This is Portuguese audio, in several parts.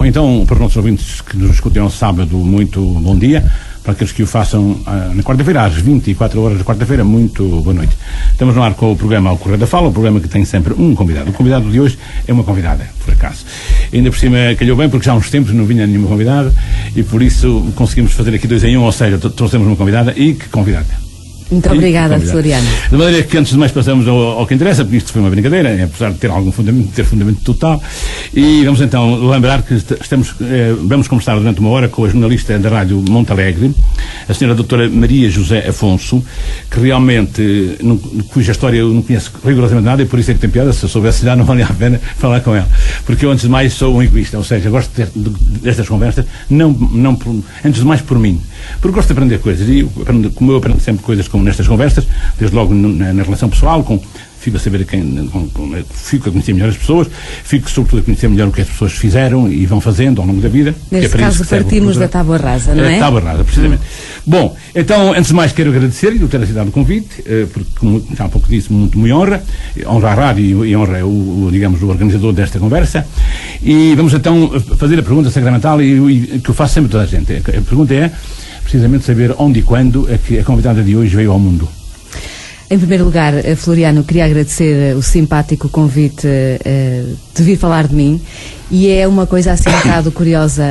Então, para os nossos ouvintes que nos escutem ao sábado, muito bom dia. Para aqueles que o façam na quarta-feira, às 24 horas da quarta-feira, muito boa noite. Estamos no ar com o programa Ao Correio da Fala, o programa que tem sempre um convidado. O convidado de hoje é uma convidada, por acaso. Ainda por cima calhou bem, porque já há uns tempos não vinha nenhuma convidada, e por isso conseguimos fazer aqui 2 em 1, ou seja, trouxemos uma convidada e que convidada. Muito obrigada, Floriano. De maneira que antes de mais passamos ao que interessa, porque isto foi uma brincadeira, apesar de ter algum fundamento, ter fundamento total. E vamos então lembrar que vamos conversar durante uma hora com a jornalista da Rádio Montalegre, a senhora doutora Maria José Afonso, que realmente, cuja história eu não conheço rigorosamente nada, e por isso é que tem piada. Se eu soubesse já, não valia a pena falar com ela. Porque eu, antes de mais, sou um egoísta, ou seja, gosto destas conversas, antes de mais por mim. Porque gosto de aprender coisas, e como eu aprendo sempre coisas como nestas conversas, desde logo na relação pessoal, fico a saber fico a conhecer melhor as pessoas, fico sobretudo a conhecer melhor o que as pessoas fizeram e vão fazendo ao longo da vida. Neste caso partimos da tábua rasa, não é? Tábua rasa, precisamente. Bom, então, antes de mais quero agradecer e ter aceitado o convite, porque, como já há pouco disse, muito me honra a rádio e honra digamos, o organizador desta conversa. E vamos então fazer a pergunta sacramental e que eu faço sempre a toda a gente. A pergunta é precisamente saber onde e quando é que a convidada de hoje veio ao mundo. Em primeiro lugar, Floriano, queria agradecer o simpático convite de vir falar de mim, e é uma coisa assim um bocado curiosa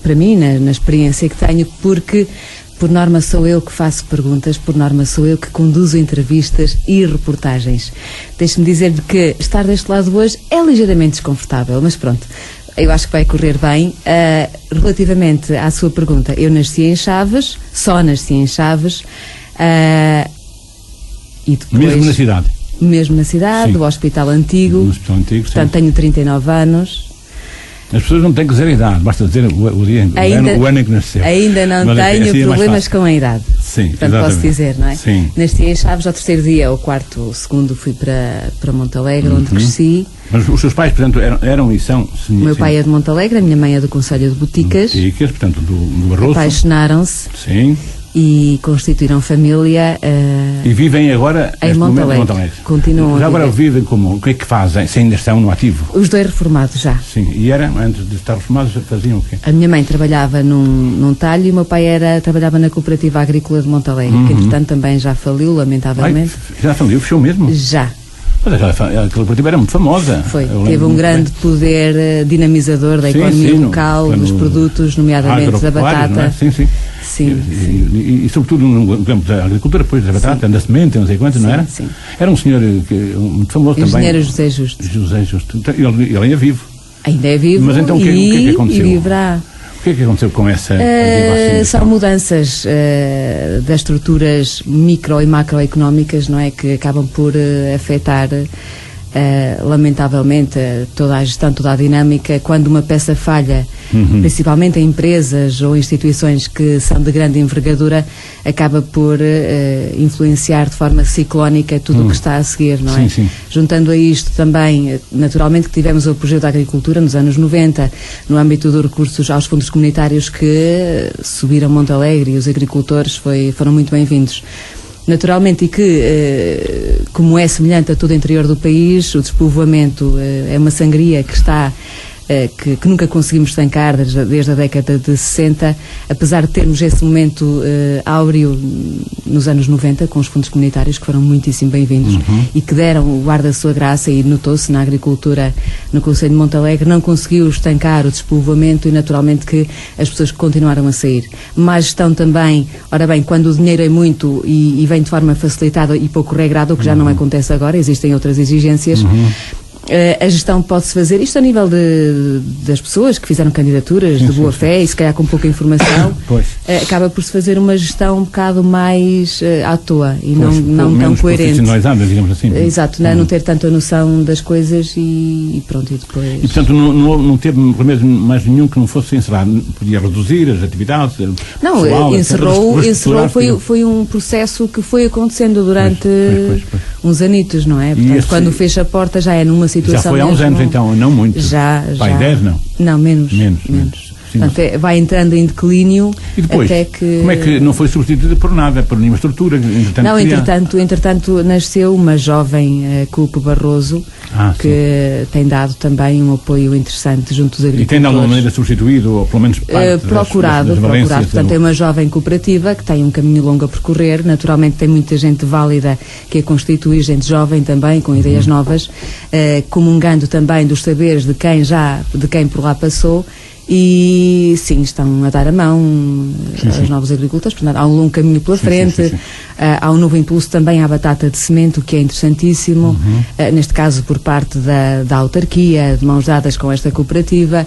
para mim, na experiência que tenho, porque por norma sou eu que faço perguntas, por norma sou eu que conduzo entrevistas e reportagens. Deixe-me dizer-lhe que estar deste lado hoje é ligeiramente desconfortável, mas pronto. Eu acho que vai correr bem. Relativamente à sua pergunta, eu nasci em Chaves, só nasci em Chaves. E depois, mesmo na cidade? Mesmo na cidade, do Hospital Antigo. No Hospital Antigo, portanto, tenho 39 anos. As pessoas não têm que dizer a idade, basta dizer o dia, o ano em que nasceu. Ainda não tenho problemas com a idade. Sim, portanto, exatamente. posso dizer, não é? Sim. Nasci em Chaves, ao 3º dia, ao 4º, 2º fui para Montalegre, onde cresci. Mas os seus pais, portanto, eram e são... O meu pai é de Montalegre, a minha mãe é do Concelho de Boticas. Boticas, portanto, do Barroso. Apaixonaram-se. Sim. E constituíram família. E vivem agora em Montalegre. Continuam. Já agora vivem como? O que é que fazem? Se ainda estão no ativo? Os 2 reformados já. Sim. E antes de estar reformados, faziam o quê? A minha mãe trabalhava num talho e o meu pai trabalhava na Cooperativa Agrícola de Montalegre, que entretanto também já faliu, lamentavelmente. Já faliu? Fechou mesmo? Já. Mas aquela cooperativa era muito famosa. Foi. Teve um grande poder dinamizador da economia local, dos produtos, nomeadamente da batata. É? Sim. E sobretudo no campo da agricultura, depois da batata, da semente, não sei quanto, não era? Sim. Era um senhor muito famoso também. O engenheiro José Justo. José Justo. Ele ainda é vivo. Ainda é vivo. Mas então o que é que aconteceu? E viverá. O que é que aconteceu com essa... São mudanças das estruturas micro e macroeconómicas, não é? Que acabam por afetar, lamentavelmente, toda a gestão, toda a dinâmica. Quando uma peça falha, principalmente em empresas ou instituições que são de grande envergadura, acaba por influenciar de forma ciclónica tudo o que está a seguir, não é? Sim. Juntando a isto também, naturalmente, que tivemos o apogeu da agricultura nos anos 90, no âmbito dos recursos aos fundos comunitários que subiram Montalegre, e os agricultores foram muito bem-vindos. Naturalmente, e que, como é semelhante a todo o interior do país, o despovoamento é uma sangria que está... Que nunca conseguimos estancar desde a década de 60, apesar de termos esse momento áureo nos anos 90, com os fundos comunitários, que foram muitíssimo bem-vindos e que deram o ar da sua graça, e notou-se na agricultura no Concelho de Montalegre, não conseguiu estancar o despovoamento, e naturalmente que as pessoas continuaram a sair. Má gestão também, ora bem, quando o dinheiro é muito e vem de forma facilitada e pouco regrada, o que já não acontece agora, existem outras exigências. A gestão pode-se fazer, isto a nível das pessoas que fizeram candidaturas de boa fé e se calhar com pouca informação, acaba por se fazer uma gestão um bocado mais à toa e não tão coerente. Digamos assim. Exato, não ter tanta noção das coisas e pronto, e depois... E portanto não teve remédio mais nenhum que não fosse encerrado, podia reduzir as atividades? Não, pessoal, encerrou foi um processo que foi acontecendo durante uns anitos, não é? Portanto, quando fecha a porta já é numa situação... Já foi há uns anos, então, não muito. Já. 10, não? Não, menos. Sim, Portanto, vai entrando em declínio. E depois, até que... como é que não foi substituída por nada, por nenhuma estrutura? Entretanto, nasceu uma jovem Culpe Barroso, que tem dado também um apoio interessante junto dos agricultores. E tem de alguma maneira substituído, ou pelo menos parte procurado. Portanto, é uma jovem cooperativa que tem um caminho longo a percorrer. Naturalmente tem muita gente válida que a constitui, gente jovem também, com ideias novas, comungando também dos saberes de quem por lá passou. E sim, estão a dar a mão aos novos agricultores. Portanto, há um longo caminho pela frente. Sim. Há um novo impulso também à batata de semente, o que é interessantíssimo, neste caso por parte da autarquia, de mãos dadas com esta cooperativa.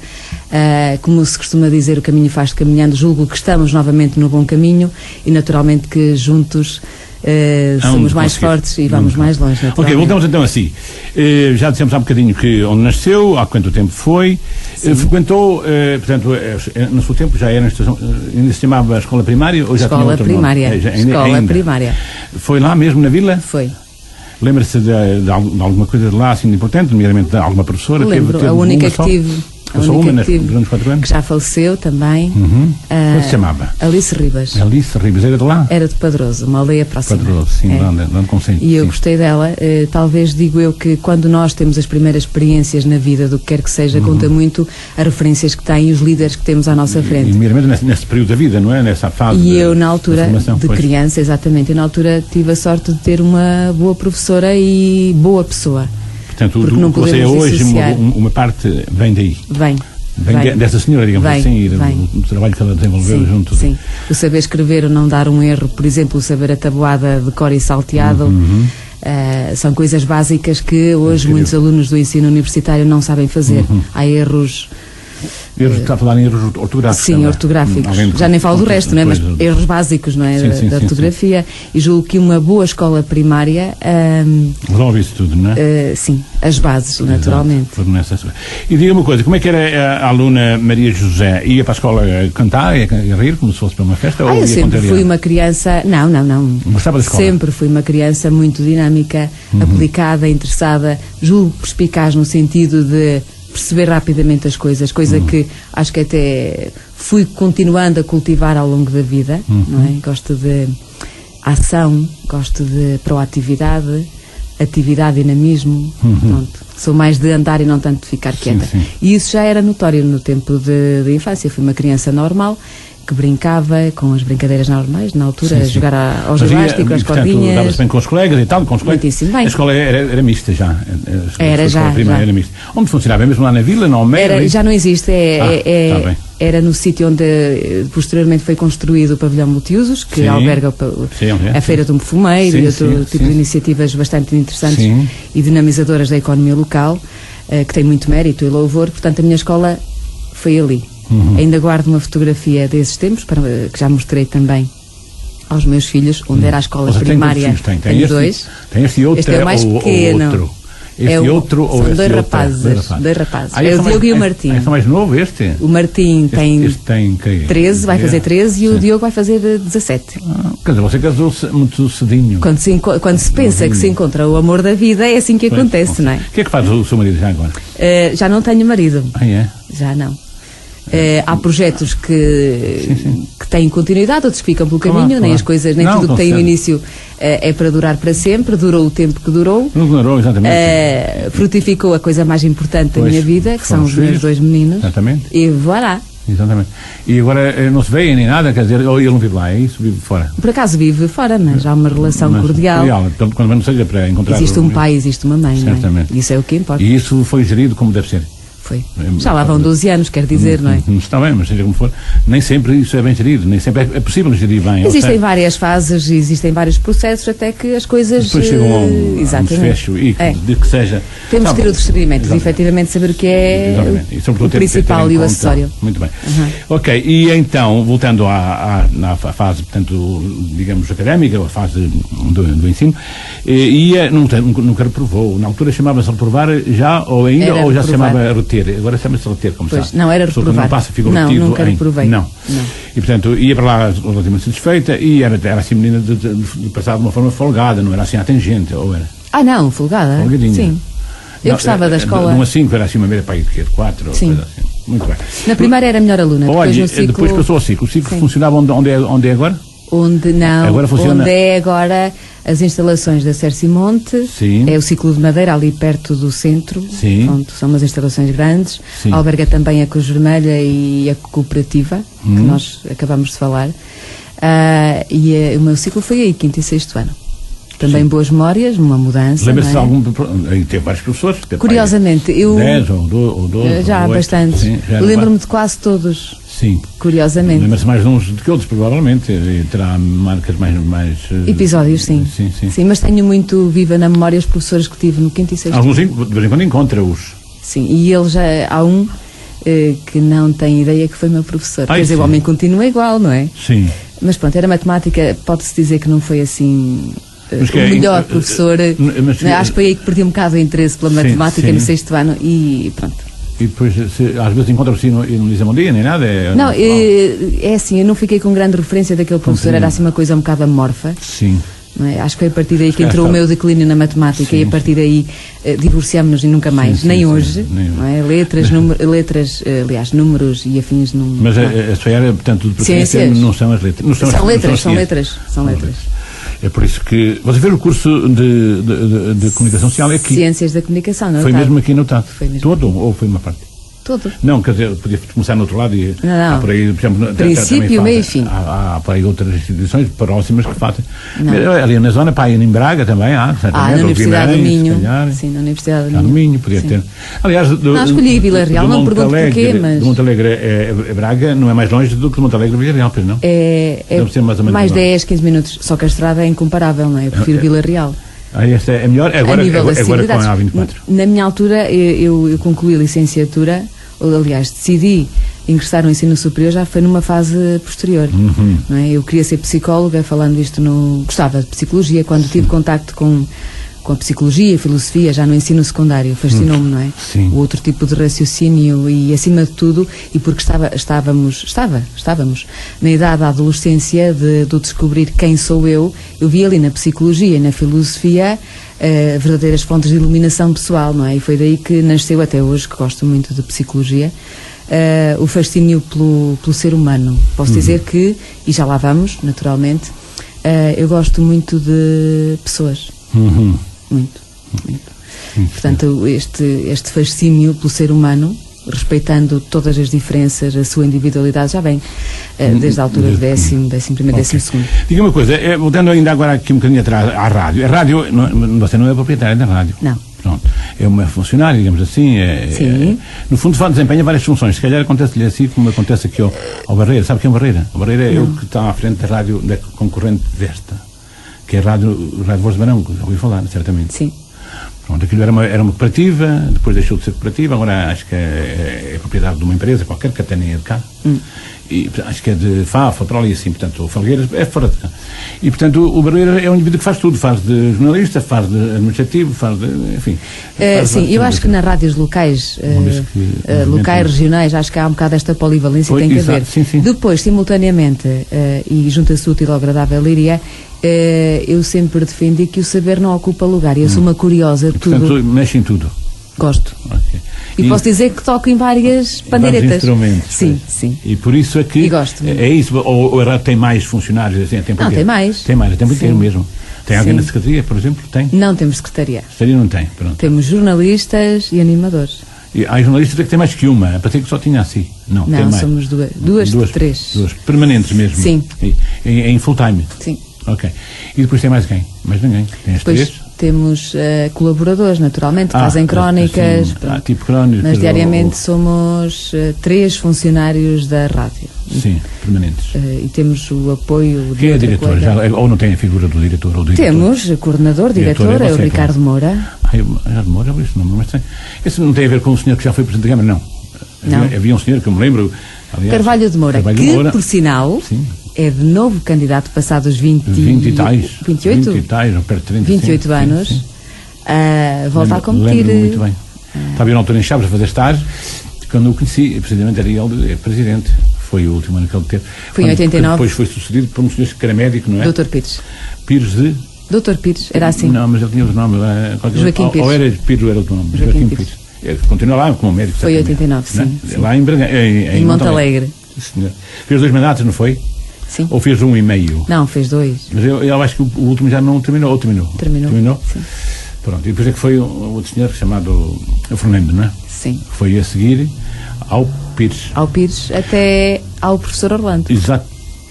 Como se costuma dizer, o caminho faz-se caminhando. Julgo que estamos novamente no bom caminho e naturalmente que juntos somos mais fortes e vamos mais longe. Ok, voltamos então assim. Já dissemos há bocadinho que onde nasceu, há quanto tempo foi, frequentou, portanto, no seu tempo já era ainda se chamava escola primária ou já escola tinha outro primária. nome? Escola primária. Foi lá mesmo na vila? Foi. Lembra-se de alguma coisa de lá assim importante, nomeadamente de alguma professora? Lembro, a única que tive. Que já faleceu também. Como se chamava? Alice Ribas. Alice Ribas, era de lá? Era de Padroso, uma aldeia próxima. Padroso, sim, de Conselho. E eu gostei dela. Talvez digo eu que quando nós temos as primeiras experiências na vida, do que quer que seja, conta muito as referências que tem e os líderes que temos à nossa frente. E meramente nesse período da vida, não é? Nessa fase. E eu, na altura de criança, exatamente, eu na altura tive a sorte de ter uma boa professora e boa pessoa. Portanto, o que você é hoje, uma parte vem daí. Vem dessa senhora, digamos assim, e do trabalho que ela desenvolveu junto. Sim, o saber escrever ou não dar um erro, por exemplo, o saber a tabuada de cor e salteado, são coisas básicas que hoje muitos alunos do ensino universitário não sabem fazer. Há erros... Está a falar em erros ortográficos. Sim, ortográficos. Já nem falo do resto, não é? Mas erros básicos, não é? Da ortografia. E julgo que uma boa escola primária... resolve isso tudo, não é? Sim, as bases, naturalmente. E diga uma coisa, como é que era a aluna Maria José? Ia para a escola cantar e rir, como se fosse para uma festa? Ou eu sempre fui uma criança... Não. Gostava da escola? Sempre fui uma criança muito dinâmica, aplicada, interessada, julgo perspicaz no sentido de perceber rapidamente as coisas, coisa que acho que até fui continuando a cultivar ao longo da vida, não é? Gosto de ação, gosto de proatividade, atividade, dinamismo, pronto. Sou mais de andar e não tanto de ficar quieta. E isso já era notório no tempo de infância. Fui uma criança normal, que brincava com as brincadeiras normais, na altura, jogar ao elástico, às cordinhas. Dava-se bem com os colegas e tal, com os colegas. Muitíssimo bem. A escola era mista já. Era mista. Onde funcionava? Mesmo lá na vila, no Almeida? Já não existe. Era no sítio onde posteriormente foi construído o pavilhão multiusos, que alberga a Feira do Perfumeiro e outro tipo de iniciativas bastante interessantes e dinamizadoras da economia local, que tem muito mérito e louvor. Portanto, a minha escola foi ali. Ainda guardo uma fotografia desses tempos, que já mostrei também aos meus filhos, onde era a escola primária. Tenho dois. Tem este outro, este é o mais pequeno. São dois rapazes. É o Diogo e o Martim. É mais novo este? O Martim tem 13, vai fazer 13 e o Diogo vai fazer 17. Quer dizer, você casou-se muito cedinho. Quando se pensa que se encontra o amor da vida, é assim que acontece, não é? O que é que faz o seu marido já agora? Já não tenho marido. É? Já não. Há projetos que têm continuidade, outros ficam pelo caminho, nem as coisas, nem tudo que tem o início é para durar para sempre, durou o tempo que durou. Não durou, exatamente. Frutificou a coisa mais importante da minha vida, que são os meus dois meninos. Exatamente. E voilà. Exatamente. E agora não se vê nem nada, quer dizer, ou ele não vive lá, é isso? Vive fora? Por acaso vive fora, mas há uma relação cordial. Então, quando não seja para encontrar... Existe um pai, existe uma mãe, certamente. Não é? Isso é o que importa. E isso foi gerido como deve ser? Foi. Já lá vão 12 anos, quer dizer, não é? Está bem, mas seja como for, nem sempre isso é bem gerido, nem sempre é possível gerir bem. Existem várias fases, existem vários processos até que as coisas... Depois chegam a um desfecho e de que seja... Temos que ter outros segmentos, efetivamente saber o que é o principal e o acessório. Muito bem. Ok, e então, voltando à fase, portanto, digamos, académica, a fase do ensino, nunca reprovou. Na altura chamava-se reprovar já, ou ainda, ou já se chamava reter? Agora chama-se reter, como sabe. Não, era reprovar. Não passa, ficou retido. Nunca reprovei. Não. E, portanto, ia para lá relativamente satisfeita e era assim menina de passar de uma forma folgada, não era assim atangente, ou era? Folgada? Folgadinha. Sim. Eu gostava da escola. De 1 a 5 era assim uma média para ir de 4 ou coisa assim. Muito bem. Na primeira era melhor aluna, depois Olha, no ciclo... depois passou ao ciclo. O ciclo Sim. funcionava onde é agora? Onde não, Agora funciona... onde é agora as instalações da Cercimonte, Sim. é o ciclo de Madeira, ali perto do centro. Sim. Pronto, são umas instalações grandes. Sim. Alberga também a Cruz Vermelha e a cooperativa, que nós acabamos de falar. O meu ciclo foi aí, 5º e 6º ano. Também Sim. boas memórias, uma mudança. Lembra-se de não é? algum... Aí teve vários professores. Teve Curiosamente, eu... 10 ou 12 já há ou 8. bastante. Sim, já Lembro-me de quase todos, Sim. curiosamente. Lembra-se mais de uns do que outros, provavelmente. E terá marcas mais Episódios, sim. Sim. Mas tenho muito viva na memória os professores que tive no 5º e 6º. Alguns, de vez em quando, encontra-os. Sim, e ele já há um que não tem ideia que foi meu professor. Ai, Quer dizer, sim. o homem continua igual, não é? Sim. Mas pronto, era matemática, pode-se dizer que não foi assim Mas o que é- melhor professor. mas- Acho que foi aí que perdi um bocado o interesse pela Sim, matemática sim. no 6º ano e pronto. E depois, às vezes, encontram-se e não dizem bom dia, nem nada. Não, é assim, eu não fiquei com grande referência daquele professor, era assim uma coisa um bocado amorfa. Sim. Não é? Acho que foi a partir daí que Já entrou está. o meu declínio na matemática Sim, e a partir daí divorciámos-nos e nunca mais, sim, nem sim, hoje, nem não é? Aliás, números e afins não. Mas não. a sua área, portanto, de preferência Ciências. não são as letras. Não São as letras. ciências. É por isso que... Você fez o curso de comunicação social aqui. Ciências da comunicação, não é? Foi Tá. mesmo aqui anotado? Foi mesmo. Todo ou foi uma parte? Tudo. Não, quer dizer, podia começar no outro lado e Não. há por aí, por exemplo, Princípio, também meio e fazem. fim. Há por aí outras instituições próximas que fazem. Não. Ali na zona, para ir em Braga também há, Na certamente, ou Universidade do Guimarães, Minho. se calhar. Sim, na Universidade do Cá no Minho. Minho, podia Sim. ter. Aliás, Não, escolhi Vila Real, do não me Monte pergunto Alegre- porquê, mas- Do Monte Alegre a Braga não é mais longe do que do Monte Alegre a Vila Real, pois não? É Deve ser mais ou menos mais igual. 10, 15 minutos, só que a estrada é incomparável, não é? Eu prefiro Vila Real. Esta é melhor, A agora, nível da agora com a acessibilidade. A24. Na minha altura, eu concluí a licenciatura, ou aliás, decidi ingressar no ensino superior, já foi numa fase posterior. Não é? Eu queria ser psicóloga, falando isto gostava de psicologia, quando tive contacto com a psicologia e filosofia, já no ensino secundário, fascinou-me, não é? Sim. O outro tipo de raciocínio e, acima de tudo, e porque estávamos na idade da adolescência de descobrir quem sou eu vi ali na psicologia e na filosofia verdadeiras fontes de iluminação pessoal, não é? E foi daí que nasceu até hoje, que gosto muito de psicologia, o fascínio pelo ser humano. Posso dizer que, e já lá vamos, naturalmente, eu gosto muito de pessoas. Muito. Portanto, este fascínio pelo ser humano, respeitando todas as diferenças, a sua individualidade, já vem desde a altura do 10º, 11º. Diga uma coisa, voltando ainda agora aqui um bocadinho atrás à rádio. A rádio, você não é proprietária da rádio. Não. Pronto. É uma funcionária, digamos assim. Sim. No fundo, desempenha várias funções. Se calhar acontece-lhe assim como acontece aqui ao Barreira. Sabe o que é o Barreira? O Barreira é o que está à frente da rádio da concorrente desta, que é a Rádio Voz de Barão, que já ouvi falar, certamente. Sim. Pronto, aquilo era uma cooperativa, depois deixou de ser cooperativa, agora acho que é propriedade de uma empresa qualquer, que até nem é de cá. E acho que é de Faf, Petróleo e assim, portanto, o Falgueiras é fora de cá. E, portanto, o Barreira é um indivíduo que faz tudo, faz de jornalista, faz de administrativo, faz de, enfim. Sim, eu acho que nas rádios locais, locais, regionais, acho que há um bocado esta polivalência que tem que haver. Sim. Depois, simultaneamente, e junta-se útil ao agradável, Líria, eu sempre defendi que o saber não ocupa lugar. Eu sou uma curiosa de tudo. Portanto, mexe em tudo. Gosto. Okay. E posso dizer que toco em várias pandeiretas. Vários instrumentos. Sim, pois. sim. E por isso é que... E gosto. É isso, ou a rádio tem mais funcionários assim, a tempo Não, inteiro? tem mais. Tem mais, a tempo inteiro Sim. mesmo. Tem alguém Sim. na secretaria, por exemplo? Tem? Não temos secretaria. Secretaria não tem, pronto. Temos jornalistas e animadores. E há jornalistas que tem mais que uma, para ter que só tinha assim. Não, tem Não, mais. somos três. Duas, permanentes mesmo. Sim. Em full time. Sim. Ok. E depois tem mais quem? Mais ninguém. Tem as Depois três? temos colaboradores, naturalmente, que fazem crónicas. Assim, pronto. tipo crónicas. Mas diariamente somos 3 funcionários da rádio. Sim, permanentes. E temos o apoio de Quem é outra diretor? colega. Ou não tem a figura do diretor? Ou do Temos coordenador, diretor, é o você, Ricardo Moura. Ricardo Moura, esse nome, mas tem. Esse não tem a ver com o senhor que já foi Presidente da Câmara, não. Não. Havia um senhor que eu me lembro. Aliás, Carvalho de Moura, Carvalho que, de Moura, por sinal, sim. é de novo candidato passados 20 e tais. 28? 20 e tais, ou perto de 30. 28 sim, anos. sim. Volta a competir. Lembro-me muito bem. Estava eu na altura em Chaves a fazer estágio, quando o conheci, precisamente era ele presidente. Foi o último ano que ele teve. Foi em 89. Depois foi sucedido por um senhor que era médico, não é? Dr. Pires. Pires de... Dr. Pires, era assim. Não, mas ele tinha outro nome. Joaquim Pires. Ou era Pires, era outro nome. Joaquim Pires. Continua lá como médico. Foi em 89, né? sim. Lá em Montalegre. Sim, fez 2 mandatos, não foi? Sim. Ou fez 1 e meio? Não, fez 2. Mas eu acho que o último já não terminou, ou terminou? Terminou? Sim. Pronto, e depois é que foi um outro senhor chamado o Fernando, não é? Sim. Que foi a seguir ao Pires. Ao Pires, até ao professor Orlando.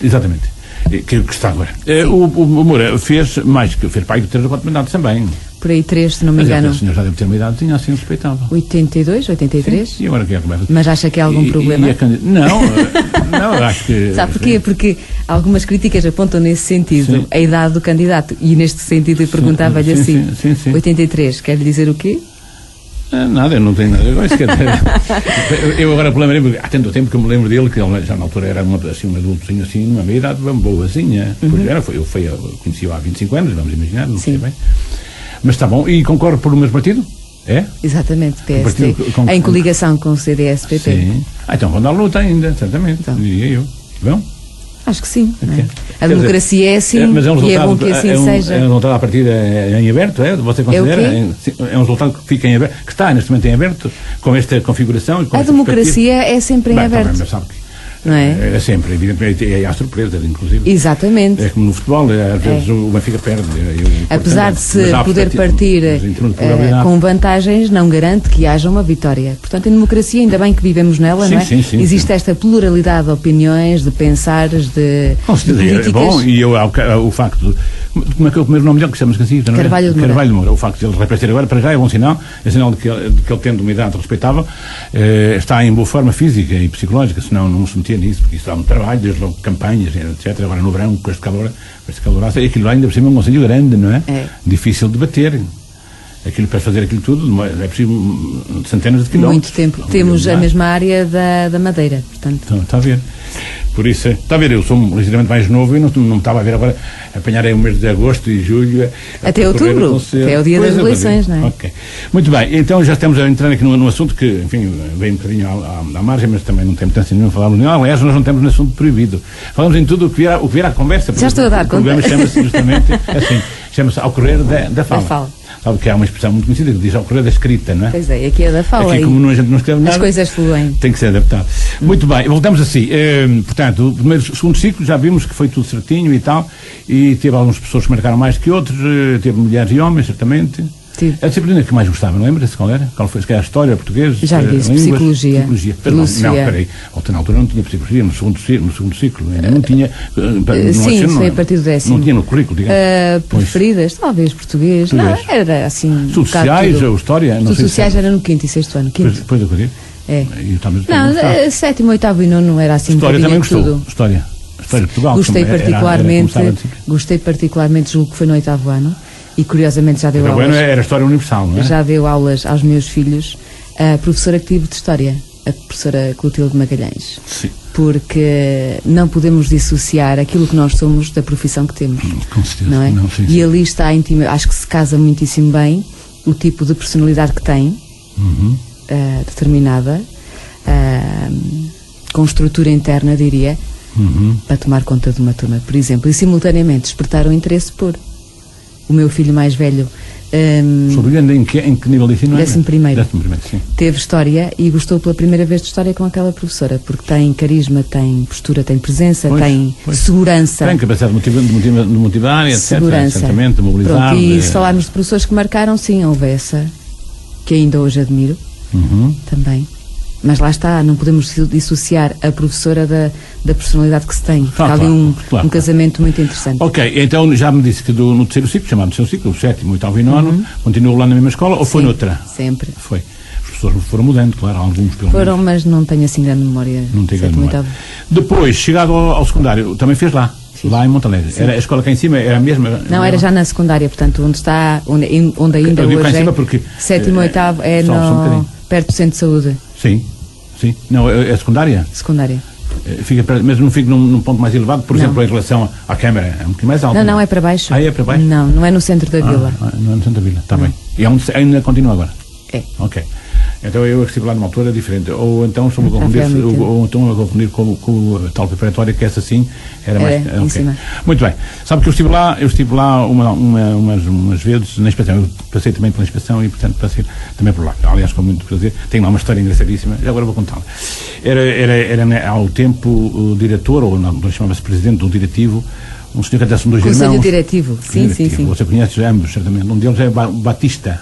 Exatamente. Que está agora. O Moura fez mais, que fez pai de 3 ou 4 mandatos também. Por aí 3, se não me Mas engano. O senhor já deve ter uma idade, tinha assim respeitável. 82, 83? Sim, e agora que é que vai fazer? Mas acha que há algum problema? Não, eu acho que... Sabe porquê? Porque algumas críticas apontam nesse sentido, sim. a idade do candidato. E neste sentido eu perguntava-lhe assim, sim. 83, quer dizer o quê? Nada, eu não tenho nada. Eu agora lembrei-me, há tanto tempo que eu me lembro dele, que ele já na altura era um adultozinho assim, numa meia idade boazinha. Pois era, eu conheci-o há 25 anos, vamos imaginar, não sei bem. Mas está bom, e concorre por o mesmo partido? É? Exatamente, PSD, em coligação com o CDS-PP. Sim. Então vão dar luta ainda, certamente, diria eu. Vão? Acho que sim. Okay. A democracia é assim, mas é um e é bom que assim seja. É um resultado à partida em aberto, é? Você considera? É um resultado que fica em aberto, que está neste momento em aberto, com esta configuração. E com a democracia é sempre em aberto. Também, mas sabe que não é? É sempre, evidentemente, há surpresas, inclusive. Exatamente. É como no futebol, às vezes o Benfica perde. Apesar de se poder partir com vantagens, não garante que haja uma vitória. Portanto, em democracia, ainda bem que vivemos nela, não é? Sim, existe esta pluralidade de opiniões, de pensares, de políticas. É bom, e o facto como é que é o primeiro nome dele que chamamos assim? Carvalho de Moura. O facto de ele reaparecer agora, para já é bom sinal, é sinal de que ele tendo uma idade respeitável, está em boa forma física e psicológica, senão não se metia nisso, porque isso dá um trabalho, desde logo campanhas, etc. Agora no verão, com este caloraço, e aquilo lá ainda por cima é um conselho grande, não é? Difícil de bater. Aquilo, para fazer aquilo tudo, é preciso centenas de quilómetros. Muito tempo. Temos a mesma área da Madeira, portanto. Então, está a ver. Por isso, está a ver, eu sou ligeiramente mais novo e não me estava a ver agora apanhar aí o mês de agosto e julho. Até outubro, que é o dia das eleições, não é? Ok. Muito bem, então já estamos a entrar aqui num assunto que, enfim, vem um bocadinho à margem, mas também não tem importância nenhuma falarmos nenhum. Aliás, nós não temos um assunto proibido. Falamos em tudo o que vier à conversa. Já estou a dar conta. O programa chama-se justamente assim, chama-se Ao Correr da Fala. Sabe que há uma expressão muito conhecida que diz ao correr da escrita, não é? Pois é, aqui é da fala. Aqui, como a gente não escreve nada, as coisas fluem. Tem que ser adaptado. Muito bem, voltamos assim. Portanto, o segundo ciclo já vimos que foi tudo certinho e tal, e teve algumas pessoas que marcaram mais que outros, teve mulheres e homens, certamente. Tive. A disciplina que mais gostava, não lembra-se qual era? Qual foi? Se calhar a história, português, já disse, psicologia. Não, peraí. Na altura não tinha psicologia, no segundo ciclo. Não tinha. Sim, foi a partir do 10º. Não tinha no currículo, digamos. Preferidas, talvez português. Não, era assim. Sociais ou história? Os sociais era no 5º e 6º ano. Depois do que eu digo? É. Não, 7º, 8º e 9º era assim. História também gostou. Tudo. História de Portugal. Gostei particularmente, julgo que foi no 8º ano. E curiosamente já deu aulas. Bueno, era História Universal, não é? Já deu aulas aos meus filhos. A professora que tive de História, a professora Clotilde Magalhães. Sim. Porque não podemos dissociar aquilo que nós somos da profissão que temos. Com certeza. Não é? Não, sim, e ali está acho que se casa muitíssimo bem o tipo de personalidade que tem, determinada, com estrutura interna, diria, para tomar conta de uma turma, por exemplo. E simultaneamente despertar o interesse por o meu filho mais velho. Em que nível de ensino? 11º. Sim. Teve História e gostou pela primeira vez de História com aquela professora, porque tem carisma, tem postura, tem presença, tem segurança. Tem capacidade de motivar, etc. Segurança. Certamente, de mobilizar. Pronto, e se falarmos de professores que marcaram, sim, houve essa, que ainda hoje admiro, também. Mas lá está, não podemos dissociar a professora da personalidade que se tem. Há ali um casamento muito interessante. Ok, então já me disse que no terceiro ciclo, chamado terceiro ciclo, o 7º, 8º e 9º, continuou lá na mesma escola ou foi noutra? Sempre. Foi. Os professores foram mudando, claro, alguns pelo menos. Foram, mas não tenho assim grande memória. Não tenho grande memória. Depois, chegado ao secundário, também fez lá. Fiz. Lá em Montalegre. Era a escola cá em cima, era a mesma? Não, era já na secundária, portanto, onde ainda eu digo cá em hoje cima porque 7º e 8º é perto do centro de saúde. Sim. Não, é secundária? Secundária. Mas não fica num ponto mais elevado, por exemplo, em relação à Câmara, é um bocadinho mais alto. Não, é para baixo. É para baixo? Não é no centro da vila. Não é no centro da vila, está bem. E ainda continua agora? É. Ok. Então eu estive lá numa altura diferente. Ou então estou a confundir com o tal preparatória, que essa sim era mais. Em cima. Muito bem. Sabe que eu estive lá umas vezes na inspeção. Eu passei também pela inspeção e, portanto, passei também por lá. Aliás, com muito prazer. Tenho lá uma história engraçadíssima, já agora vou contá-la. Era ao tempo o diretor, ou não, chamava-se presidente do diretivo, um senhor que até são dois irmãos. Conselho diretivo, sim. Você conhece ambos, certamente. Um deles é Batista.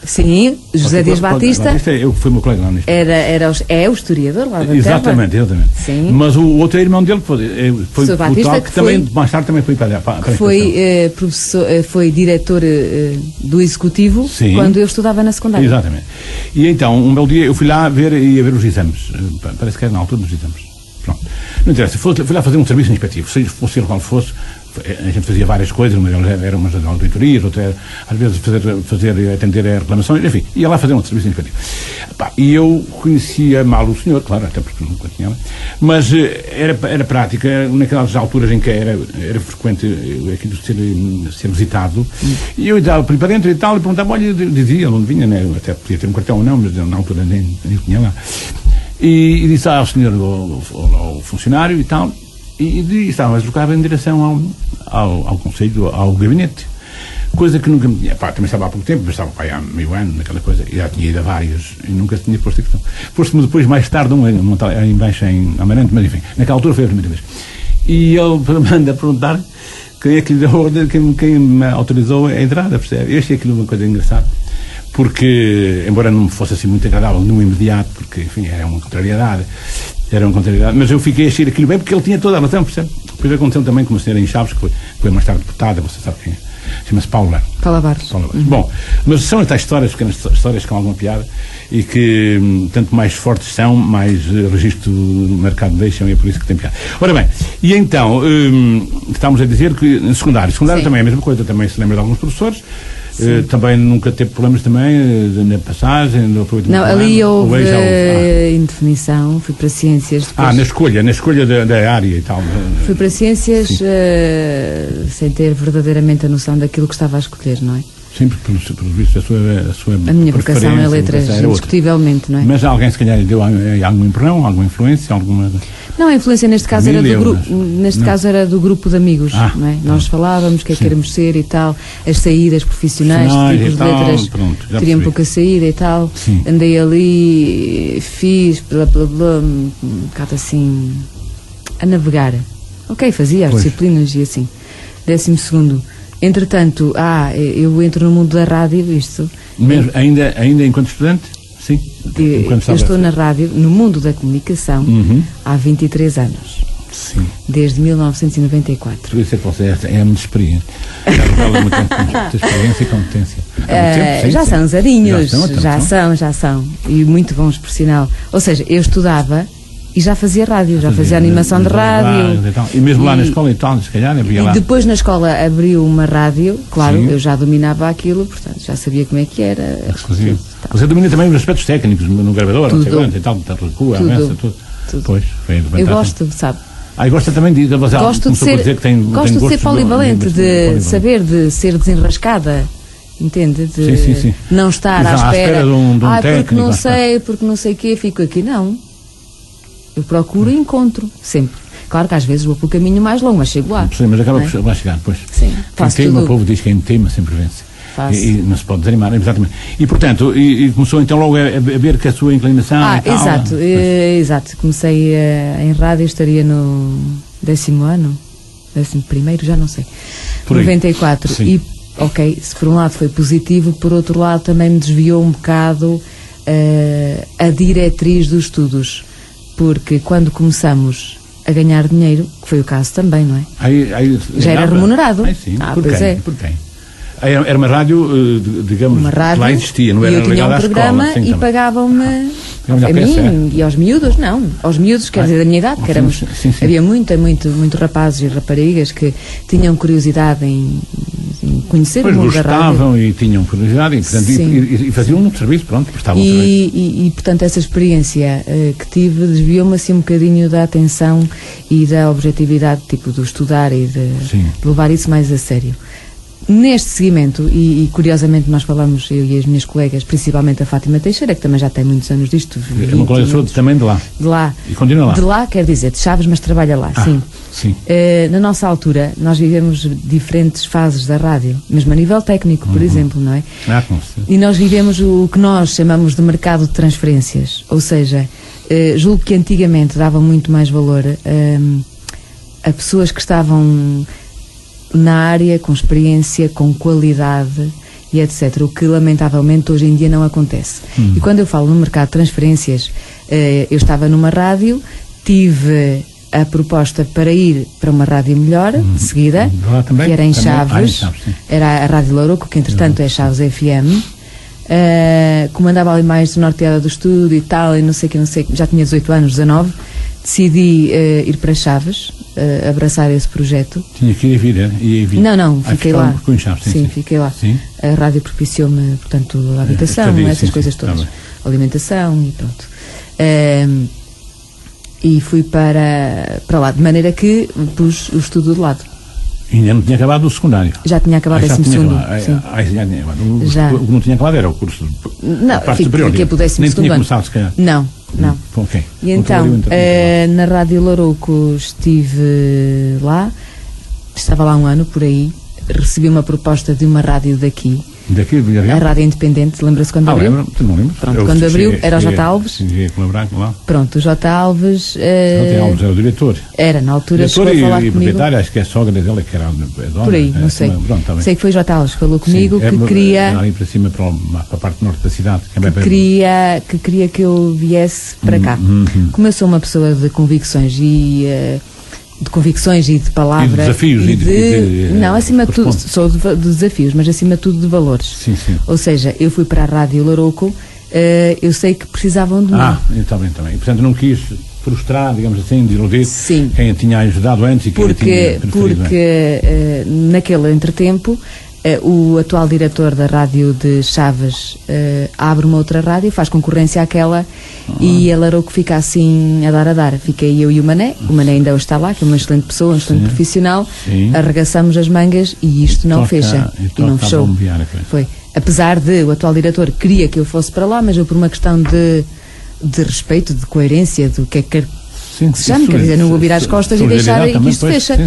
Sim, José Dias Batista. Eu fui meu colega lá neste. É o historiador lá da Exatamente. Sim. Mas o outro irmão dele foi o Batista, que também, mais tarde, também foi para a professor, foi diretor do Executivo. Sim. Quando eu estudava na secundária. Exatamente. E então, um belo dia, eu fui lá ver os exames. Parece que era na altura dos exames. Pronto. Não interessa, fui lá fazer um serviço inspectivo, fosse ele qual fosse. A gente fazia várias coisas, uma delas era umas auditorias, outra era, às vezes, atender a reclamações, enfim, ia lá fazer um serviço inspectivo. E eu conhecia mal o senhor, claro, até porque nunca tinha, mas era prática, naquelas alturas em que era frequente aquilo ser visitado, e eu dava para dentro e tal, e perguntava, olha, dizia onde vinha, né? Até podia ter um cartão ou não, mas na altura nem tinha lá. E disse ao senhor, ao funcionário e tal, e estava a deslocar em direção ao Conselho, ao gabinete. Coisa que nunca me tinha. Também estava há pouco tempo, mas estava há meio ano, naquela coisa, e já tinha ido a vários, e nunca tinha posto a questão. Posto-me depois, mais tarde, em baixo em Amarante, mas enfim, naquela altura foi a primeira vez. E ele manda perguntar quem é que lhe deu a ordem, quem me autorizou a entrada, percebe? Eu achei aquilo uma coisa engraçada, porque, embora não me fosse assim muito agradável no imediato, porque, enfim, era uma contrariedade, mas eu fiquei a achar aquilo bem, porque ele tinha toda a razão, percebe? Depois aconteceu também com uma senhora em Chaves, que foi mais tarde deputada, você sabe quem é, chama-se Paula Barros. Bom, mas são estas histórias, pequenas histórias com alguma piada, e que tanto mais fortes são, mais registro no mercado deixam, e é por isso que tem piada. Ora bem, e então, estávamos a dizer que em secundário também é a mesma coisa, também se lembra de alguns professores. Também nunca teve problemas também na passagem, no aproveitamento. Não, ali houve indefinição, fui para ciências. Depois... na escolha da área e tal. Fui para ciências sem ter verdadeiramente a noção daquilo que estava a escolher, não é? Sim, porque pelo visto a minha vocação é letras, indiscutivelmente, não é? Mas alguém se calhar lhe deu algum empurrão, alguma influência, alguma... Não, a influência neste caso era do grupo, caso era do grupo de amigos, não é? Nós falávamos o que é que queremos ser e tal, as saídas profissionais, tipos de letras, queria um pouco a saída e tal, andei ali, fiz, um bocado assim, a navegar. Ok, fazia as disciplinas e assim. 12º. Entretanto, eu entro no mundo da rádio, isto... Mesmo, ainda enquanto estudante? Sim. Eu estou na rádio, no mundo da comunicação, há 23 anos. Sim. Desde 1994. Por isso é que você é muito experiente. Já muita experiência e competência. Já são usadinhos, já são. E muito bons, por sinal. Ou seja, eu estudava e já fazia rádio, já fazia animação de rádio. E mesmo lá na escola e tal, se calhar, havia lá. E depois na escola abriu uma rádio, claro, eu já dominava aquilo, portanto, já sabia como é que era. Exclusivo. Você domina também os aspectos técnicos, no gravador, não sei quanto, e tal, recua, avança, tudo. Pois, foi eu gosto, sabe? E gosta também de... Gosto de ser polivalente, de saber, de ser desenrascada. Entende? De não estar à espera de um técnico. Porque não sei o quê, fico aqui, não. Eu procuro e encontro, sempre. Claro que às vezes vou pelo caminho mais longo, mas chego lá. Sim, mas acaba por vai chegar, pois. Sim. Quem teima, o povo diz que quem teima sempre vence. E não se pode desanimar, exatamente. E portanto, começou então logo a ver que a sua inclinação e tal. Exato. Comecei em rádio, estaria no 10º ano, 11º, já não sei. 94. Sim. E, ok, se por um lado foi positivo, por outro lado também me desviou um bocado a diretriz dos estudos. Porque quando começamos a ganhar dinheiro, que foi o caso também, não é? Já era remunerado. Sim. Por quem? Era uma rádio, digamos, uma rádio, lá existia, não era ligada à escola. Eu tinha um programa e pagavam-me a mim e aos miúdos, não. Aos miúdos, quer dizer, da minha idade, que éramos... Sim. Havia muito rapazes e raparigas que tinham curiosidade em conhecer o mundo da rádio. Gostavam e tinham curiosidade e, portanto, e faziam um serviço, prestavam um serviço. E, portanto, essa experiência que tive desviou-me assim um bocadinho da atenção e da objetividade, tipo, do estudar e de levar isso mais a sério. neste seguimento, e curiosamente nós falamos, eu e as minhas colegas, principalmente a Fátima Teixeira, que também já tem muitos anos disto. É uma colega sua também de lá. De lá. E continua lá. De lá, quer dizer, de Chaves, mas trabalha lá, sim. Sim. Na nossa altura, nós vivemos diferentes fases da rádio, mesmo a nível técnico, por exemplo, não é? Com certeza. E nós vivemos o que nós chamamos de mercado de transferências, ou seja, julgo que antigamente dava muito mais valor a pessoas que estavam na área, com experiência, com qualidade e etc. O que lamentavelmente hoje em dia não acontece. E quando eu falo no mercado de transferências, eu estava numa rádio, tive a proposta para ir para uma rádio melhor, de seguida, também, que era em também. Chaves, era a Rádio Louroco, que entretanto é Chaves FM. Comandava ali mais norteada do estúdio e tal, e não sei, já tinha 18 anos, 19. Decidi ir para Chaves, abraçar esse projeto. Tinha que ir e vir. Não, fiquei lá. Com Chaves, sim, fiquei lá. Sim. A rádio propiciou-me, portanto, a habitação, essas coisas todas. Alimentação e pronto. E fui para lá, de maneira que pus o estudo de lado. E ainda não tinha acabado o secundário. Já tinha acabado esse segundo. Já. O que não tinha acabado era o curso. Não, fiquei para o 12º Nem ano. tinha começado, se calhar. Não. Ok. E então, na Rádio Louroco estive lá, estava lá um ano por aí, recebi uma proposta de uma rádio daqui. Daqui, a Rádio Independente, lembra-se quando abriu? Não lembro. Pronto, quando abriu era o J. Alves. Cheguei a colaborar com lá. Pronto, o J. Alves. J. Alves era o diretor. Era, na altura, diretor chegou a falar e comigo. proprietário, acho que é a sogra dele, que era a dona. Por aí, não sei. Pronto, sei que foi o J. Alves que falou comigo, que queria. Ali para cima, para a parte norte da cidade. Que queria que eu viesse para cá. Como eu sou uma pessoa de convicções e de palavra. E de desafios. Não, acima de tudo, sou de desafios, mas acima de tudo de valores. Sim. Ou seja, eu fui para a Rádio Louroco, eu sei que precisavam de mim. Está bem. E portanto não quis frustrar, digamos assim, desiludir quem tinha ajudado antes e quem tinha preferido. Porque naquele entretempo, o atual diretor da rádio de Chaves abre uma outra rádio, faz concorrência àquela e a Louroco fica assim a dar. Fiquei eu e o Mané ainda hoje está lá, que é uma excelente pessoa, um excelente profissional. Arregaçamos as mangas e isto não fecha. E não fechou. Foi. Apesar de o atual diretor queria que eu fosse para lá, mas eu por uma questão de respeito, de coerência, do que é que se chama, quer dizer, não vou virar as costas e deixar que isto fecha.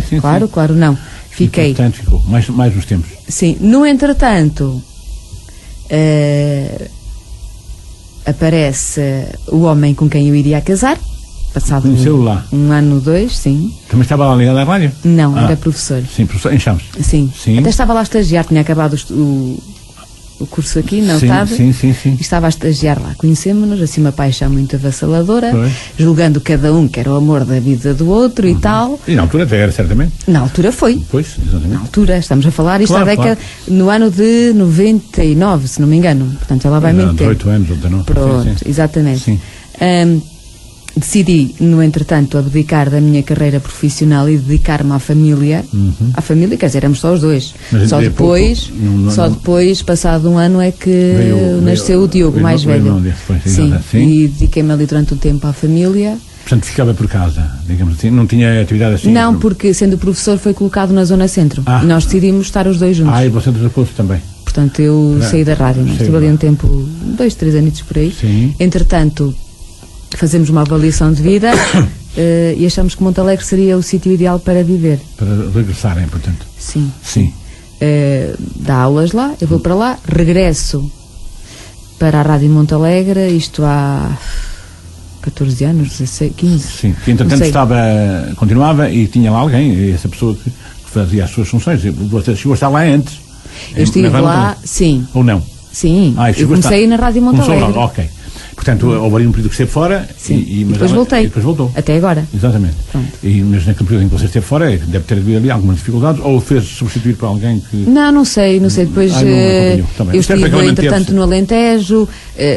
Claro, não. Fiquei. E, portanto, ficou mais uns tempos. Sim. No entretanto, aparece o homem com quem eu iria casar, passado lá. um ano, 2, sim. Também estava lá ligado à rádio? Não, era professor. Sim, professor em Chaves. Sim. Até estava lá a estagiar, tinha acabado o curso aqui, não estava? Sim. E estava a estagiar lá. Conhecemos-nos, assim, uma paixão muito avassaladora, julgando cada um que era o amor da vida do outro e tal. E na altura até era, certamente? Na altura foi. Pois, exatamente. Na altura, estamos a falar, isto à década, no ano de 99, se não me engano. Portanto, já lá vai muito tempo. 18 anos, ou 19. Pronto, exatamente. Sim. Decidi, no entretanto, abdicar da minha carreira profissional e dedicar-me à família. À família, quer dizer, éramos só os dois. Mas só depois, passado um ano, é que nasceu o Diogo, mais velho. Sim, e dediquei-me ali durante um tempo à família. Portanto, ficava por casa, digamos assim, não tinha atividade assim? Não, porque sendo professor foi colocado na zona centro. E nós decidimos estar os dois juntos. E você depois também? Portanto, eu saí da rádio, estive ali um tempo, 2, 3 anos por aí. Sim. Entretanto, fazemos uma avaliação de vida e achamos que Montalegre seria o sítio ideal para viver. Para regressarem, portanto. Sim. Dá aulas lá, eu vou para lá, regresso para a Rádio Montalegre, isto há 14 anos, 16, 15. Sim, que entretanto continuava e tinha lá alguém, essa pessoa que fazia as suas funções. Você chegou a estar lá antes? Eu estive lá, sim. Ou não? Sim, eu comecei na Rádio Montalegre. Ok. Portanto, houve ali um período que esteve fora e depois voltei. E depois voltou. Até agora. Exatamente. Mas naquele período em que você esteve fora, deve ter havido ali algumas dificuldades, ou fez substituir para alguém que... Não sei. Depois eu estive, entretanto, no Alentejo,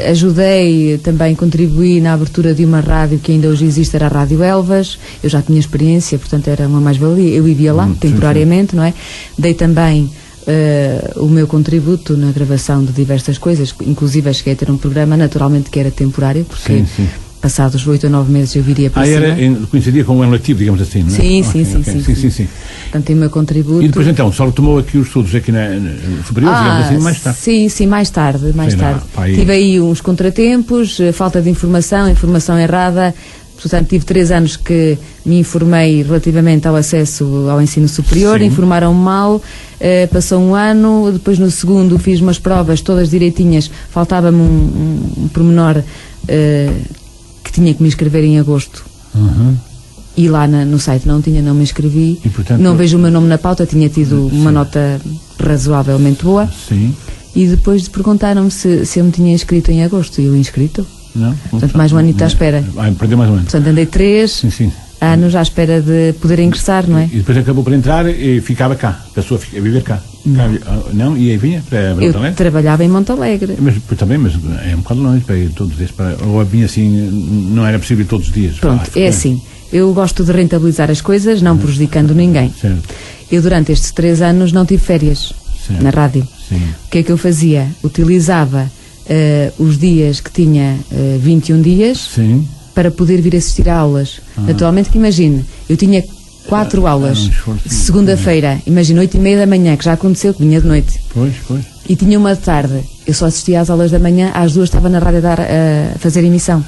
ajudei, também contribuí na abertura de uma rádio que ainda hoje existe, era a Rádio Elvas. Eu já tinha experiência, portanto era uma mais-valia. Eu vivia lá, temporariamente, não é? Dei também o meu contributo na gravação de diversas coisas, inclusive cheguei a ter um programa, naturalmente, que era temporário, porque passados 8 ou 9 meses eu viria para cima. Coincidia com o ano letivo, digamos assim, não é? Sim, Okay, sim. Portanto, tem o meu contributo. E depois então, só retomou aqui os estudos aqui na superior, digamos assim, mais tarde? Sim, mais tarde. Tive aí uns contratempos, falta de informação errada. Portanto, tive 3 anos que me informei relativamente ao acesso ao ensino superior, informaram-me mal, passou um ano, depois no segundo fiz umas provas todas direitinhas, faltava-me um pormenor que tinha que me inscrever em agosto. E lá no site não me inscrevi, e, portanto, não vejo o meu nome na pauta, tinha tido uma nota razoavelmente boa. Sim. E depois perguntaram-me se eu me tinha inscrito em agosto, e eu inscrito. Não? Portanto, mais um ano à espera. Perdeu mais um ano. Portanto, andei 3 anos à espera de poder ingressar, não é? E depois acabou por entrar e ficava cá. A pessoa a viver cá. Não? E aí vinha para Monte Alegre? Eu trabalhava em Monte Alegre. Mas é um bocado longe para ir todos os dias. Ou vinha assim, não era possível ir todos os dias. Pronto, é assim. Eu gosto de rentabilizar as coisas, não prejudicando ninguém. Certo. Eu durante estes 3 anos não tive férias na rádio. Sim. O que é que eu fazia? Utilizava os dias que tinha 21 dias para poder vir assistir a aulas. Naturalmente que imagine, eu tinha 4 aulas, segunda-feira, imagina 8h30 da manhã, que já aconteceu, que vinha de noite. Pois. E tinha uma de tarde. Eu só assistia às aulas da manhã, às 2 estava na rádio a fazer emissão.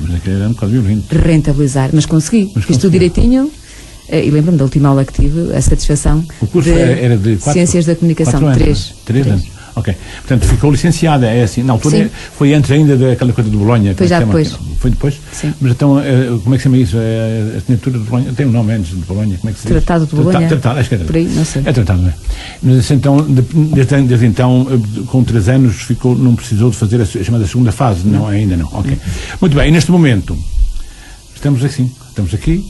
Mas aquele era um bocado violento. Rentabilizar, mas consegui. Fiz tudo direitinho. E lembro-me da última aula que tive, a satisfação. O curso era de 4, Ciências da Comunicação, 3 anos. Ok. Portanto, ficou licenciada, é assim. Na altura foi antes ainda daquela coisa do Bolonha. Foi já depois. Foi depois? Sim. Mas então, como é que se chama isso? A assinatura de Bolonha? Tem um nome antes de Bolonha? Como é que se diz? Tratado de Bolonha. Tratado, acho que era. Por aí, não sei. É tratado, não é? Mas então, desde então, com 3 anos, não precisou de fazer a chamada segunda fase? Não, ainda não. Ok. Muito bem, e neste momento, estamos aqui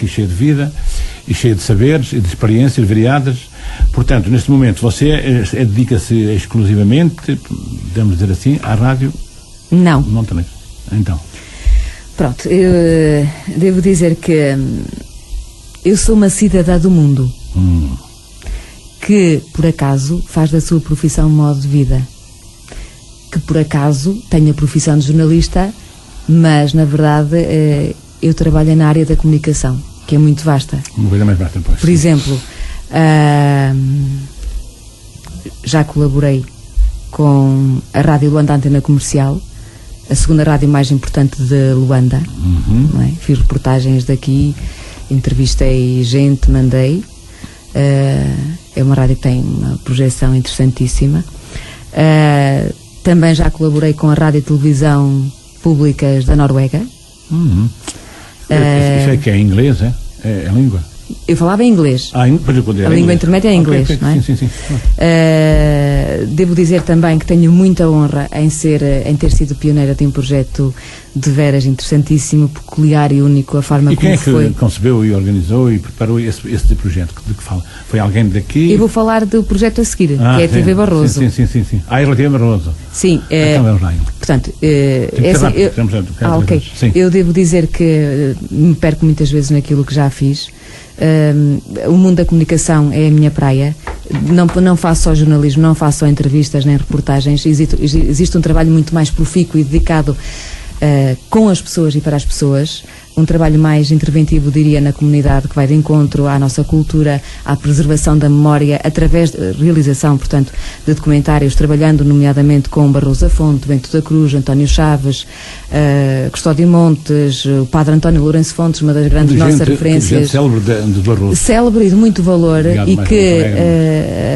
cheio de vida e cheio de saberes e de experiências variadas. Portanto, neste momento, você dedica-se exclusivamente, podemos dizer assim, à rádio? Não. Monte Alegre. Então. Pronto, eu devo dizer que eu sou uma cidadã do mundo que, por acaso, faz da sua profissão um modo de vida. Que, por acaso, tem a profissão de jornalista, mas, na verdade, eu trabalho na área da comunicação, que é muito vasta. Uma coisa mais vasta, pois. Por exemplo, já colaborei com a Rádio Luanda Antena Comercial, a segunda rádio mais importante de Luanda. Não é? Fiz reportagens daqui, entrevistei gente, mandei. É uma rádio que tem uma projeção interessantíssima. Também já colaborei com a Rádio e Televisão Públicas da Noruega. Isso é que é inglês, é a língua? Eu falava em inglês. A língua intermédia é em inglês, não é? Sim. Devo dizer também que tenho muita honra em ter sido pioneira de um projeto de veras interessantíssimo, peculiar e único, a forma como foi. E quem é que concebeu e organizou e preparou esse projeto? De que fala? Foi alguém daqui? Eu vou falar do projeto a seguir, que é a TV Barroso. Sim. A TV Barroso. Sim. Portanto, eu devo dizer que me perco muitas vezes naquilo que já fiz. O mundo da comunicação é a minha praia. Não faço só jornalismo, não faço só entrevistas nem reportagens. Existe um trabalho muito mais profícuo e dedicado com as pessoas e para as pessoas, um trabalho mais interventivo, diria, na comunidade, que vai de encontro à nossa cultura, à preservação da memória, através da realização, portanto, de documentários, trabalhando nomeadamente com Barroso da Fonte, Bento da Cruz, António Chaves, Custódio Montes, o Padre António Lourenço Fontes, uma das grandes nossas referências. Célebre de Barroso. Célebre e de muito valor. Obrigado, e que,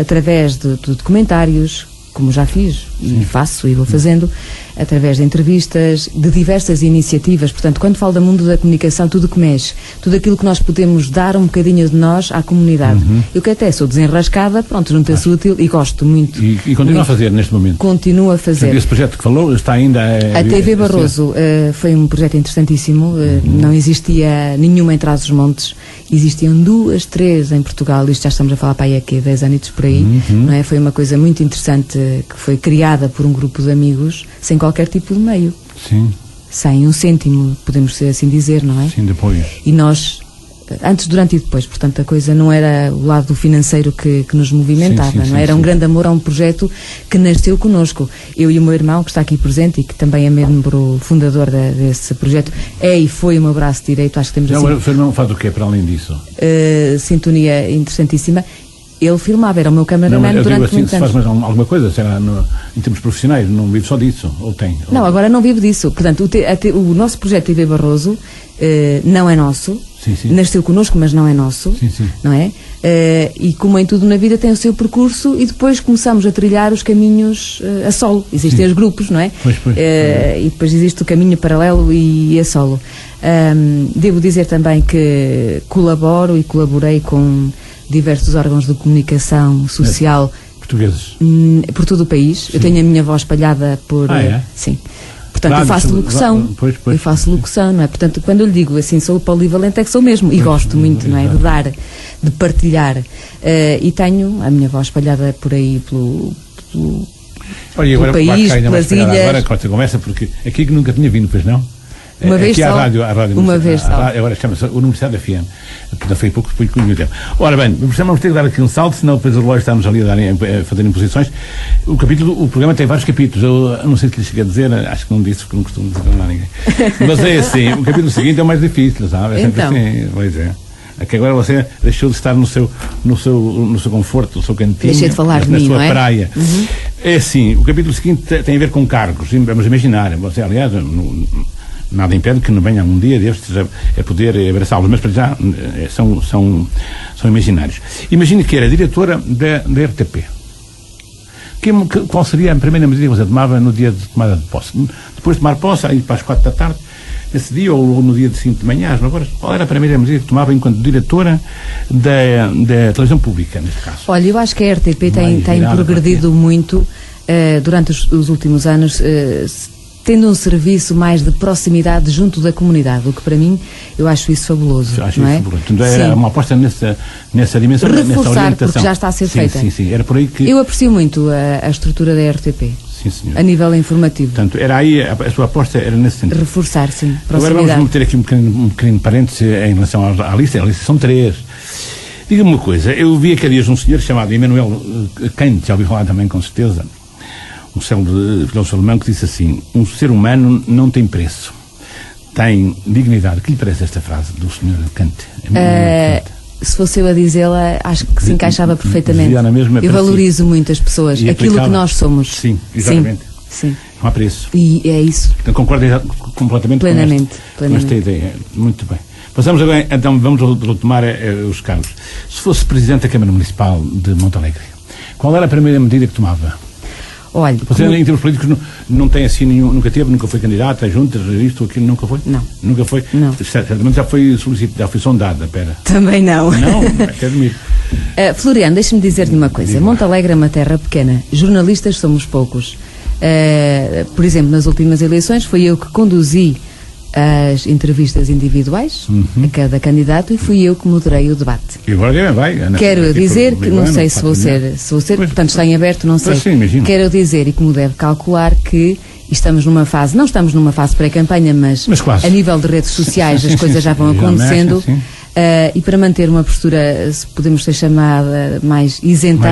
através de documentários, como já fiz e faço e vou fazendo, através de entrevistas, de diversas iniciativas. Portanto, quando falo do mundo da comunicação, tudo que mexe, tudo aquilo que nós podemos dar um bocadinho de nós à comunidade. Eu que até sou desenrascada, pronto, junta-se útil e gosto muito. E continua a fazer neste momento? Continuo a fazer. Esse projeto que falou está ainda a TV Barroso foi um projeto interessantíssimo. Não existia nenhuma em Trás-os-Montes. Existiam 2, 3 em Portugal. Isto já estamos a falar para aí aqui 10 anos por aí. Não é? Foi uma coisa muito interessante que foi criada por um grupo de amigos sem qualquer tipo de meio. Sim. Sem um cêntimo, podemos assim dizer, não é? Sim, de apoio. E nós antes, durante e depois. Portanto, a coisa não era o lado financeiro que nos movimentava, não era um grande amor a um projeto que nasceu connosco. Eu e o meu irmão, que está aqui presente e que também é membro fundador desse projeto, e foi o meu braço direito. Acho que temos assim... O seu irmão faz o quê para além disso? Sintonia interessantíssima. Ele filmava, era o meu cameraman durante assim, muitos anos. Se faz mais alguma coisa, será em termos profissionais, não vive só disso? Ou tem? Não, agora não vivo disso. Portanto, o nosso projeto TV Barroso não é nosso. Sim. Nasceu connosco, mas não é nosso. Sim. Não é? E como em tudo na vida tem o seu percurso e depois começamos a trilhar os caminhos a solo. Existem os grupos, não é? Pois. E depois existe o caminho paralelo e a solo. Devo dizer também que colaboro e colaborei com diversos órgãos de comunicação social portugueses por todo o país. Eu tenho a minha voz espalhada por... Sim. Portanto, eu faço locução. Eu faço locução, não é? Portanto, quando eu lhe digo assim, sou polivalente, é que sou mesmo. E gosto muito, não é? De dar, de partilhar. E tenho a minha voz espalhada por aí, pelo país, pelas ilhas. Agora, com esta conversa, porque aqui que nunca tinha vindo, pois não? Uma vez só. A rádio uma vez só. Agora chama-se Universidade FM. Portanto, foi pouco tempo. Ora bem, vamos ter que dar aqui um salto, senão depois o relógio está-nos ali a fazer imposições. O programa tem vários capítulos. Eu não sei se lhe cheguei a dizer, acho que não disse, porque não costumo dizer a ninguém. Mas é assim, o capítulo seguinte é o mais difícil, sabe? É sempre assim, pois é. Aqui agora você deixou de estar no seu conforto, no seu cantinho, deixei de falar na de mim, sua não é? praia. É assim, o capítulo seguinte tem a ver com cargos. Vamos imaginar, você, aliás, nada impede que não venha um dia destes a poder abraçá-los, mas para já são imaginários. Imagine que era diretora da RTP. Qual seria a primeira medida que você tomava no dia de tomada de posse? Depois de tomar posse, aí para as 4 da tarde, nesse dia, ou no dia de 5 de manhã, agora, qual era a primeira medida que tomava enquanto diretora da televisão pública, neste caso? Olha, eu acho que a RTP tem progredido muito durante os últimos anos, tendo um serviço mais de proximidade junto da comunidade, o que para mim, eu acho isso fabuloso. Acho não isso é? fabuloso. Então era uma aposta nessa dimensão, nessa orientação. Porque já está a ser feita. Sim, era por aí que... Eu aprecio muito a estrutura da RTP. Sim, senhor. A nível informativo. Portanto, era aí, a sua aposta era nesse sentido. Reforçar, sim, proximidade. Agora vamos meter aqui um pequeno parêntese em relação à lista. A lista são 3. Diga-me uma coisa, eu vi aqui há dias um senhor chamado Immanuel Kant, já ouvi falar também com certeza, um célebre filósofo alemão, que disse assim: um ser humano não tem preço, tem dignidade. Que lhe parece esta frase do senhor Kant? Se fosse eu a dizê-la, acho que se encaixava perfeitamente. Eu valorizo muito as pessoas, aquilo que nós somos. Sim, exatamente. Sim. Não há preço. E é isso. Então concordo completamente com esta ideia. Muito bem. Passamos agora, então, vamos retomar os cargos. Se fosse Presidente da Câmara Municipal de Montalegre, qual era a primeira medida que tomava? Olha, você, em termos políticos, não tem assim nenhum, nunca foi candidata, juntas, isto, aquilo, nunca foi? Não. Nunca foi? Não. Certamente já foi solicitada, já foi sondada, pera. Também não. Não? Quer admitir. Floriano, deixa-me dizer-lhe uma coisa. Montalegre é uma terra pequena. Jornalistas somos poucos. Por exemplo, nas últimas eleições foi eu que conduzi as entrevistas individuais a cada candidato e fui eu que moderei o debate. E agora vai. Quero dizer que, não sei se vou ser, portanto está em aberto, não sei. Sim, quero dizer, e como deve calcular, que estamos numa fase, não estamos numa fase pré-campanha, mas quase. A nível de redes sociais as coisas já vão acontecendo. E para manter uma postura, se podemos ser chamada mais isenta,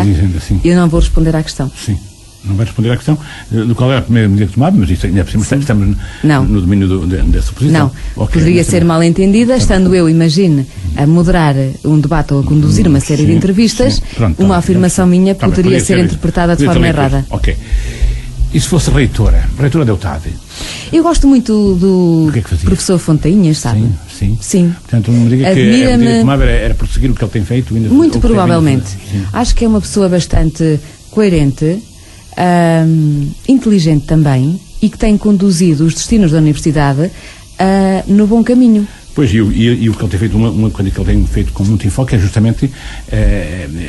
eu não vou responder à questão. Sim. Não vai responder à questão do qual era a primeira medida que tomava, mas isto ainda por cima estamos no domínio dessa posição. Não, poderia ser mal entendida, estando eu, imagine, a moderar um debate ou a conduzir uma série de entrevistas, uma afirmação minha poderia ser interpretada de forma errada. Ok. E se fosse reitora da UTAD? Eu gosto muito do professor Fontainhas, sabe? Sim. Portanto, não me diga que a medida que tomava era prosseguir o que ele tem feito. Muito provavelmente. Acho que é uma pessoa bastante coerente, inteligente também, e que tem conduzido os destinos da universidade no bom caminho. Pois, e o que ele tem feito, uma coisa que ele tem feito com muito enfoque é justamente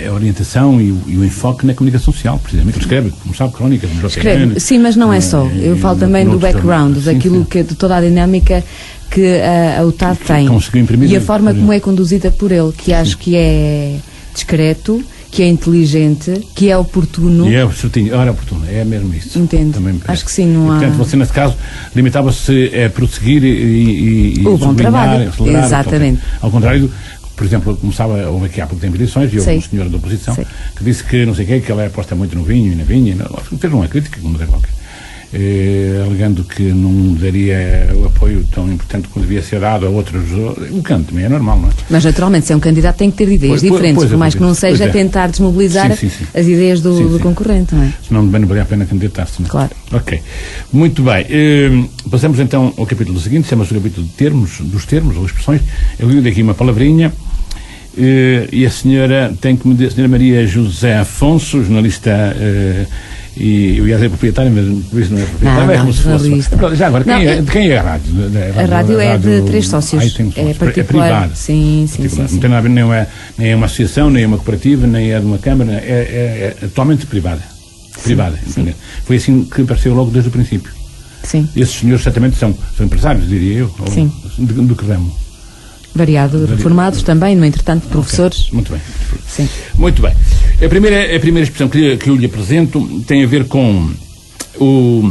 a orientação e o enfoque na comunicação social, precisamente. Ele escreve, como sabe, crónicas, escreve, sim, mas não é só. Eu falo também do background, daquilo que, de toda a dinâmica que a UTAD tem. E a forma como é conduzida por ele, que acho que é discreto, que é inteligente, que é oportuno. E é certinho, era oportuno, é mesmo isso. Entendo. Acho que sim, não há... Portanto, você nesse caso limitava-se a prosseguir e o bom trabalho. Acelerar, exatamente. Ao contrário por exemplo, houve aqui há pouco tempo eleições, e houve um senhor da oposição que disse que não sei o quê, que ele aposta muito no vinho e na vinha, fez uma crítica, como qualquer, alegando que não daria o apoio tão importante como devia ser dado a outros. O canto também é normal, não é? Mas naturalmente, se é um candidato, tem que ter ideias diferentes, por mais que não seja tentar desmobilizar as ideias do concorrente, não é? Senão não valia a pena candidatar-se. Claro. Ok. Muito bem. Passamos então ao capítulo seguinte, chama-se o capítulo de dos termos ou expressões. Eu li daqui uma palavrinha. E a senhora tem que me dizer, a senhora Maria José Afonso, jornalista, e eu ia dizer proprietária, mas por isso não é proprietária, é como se fosse. Já agora, de quem é a rádio? A rádio é de 3 sócios. É particular. É privada. Sim. Não tem nada a ver, nem é uma associação, nem é uma cooperativa, nem é de uma câmara, é totalmente privada. Privada. Foi assim que apareceu logo desde o princípio. Sim. Esses senhores certamente são empresários, diria eu. Sim. Do que ramo? Variado, reformados também, no entretanto, professores. Okay. Muito bem. Sim. Muito bem. A primeira expressão que eu lhe apresento tem a ver com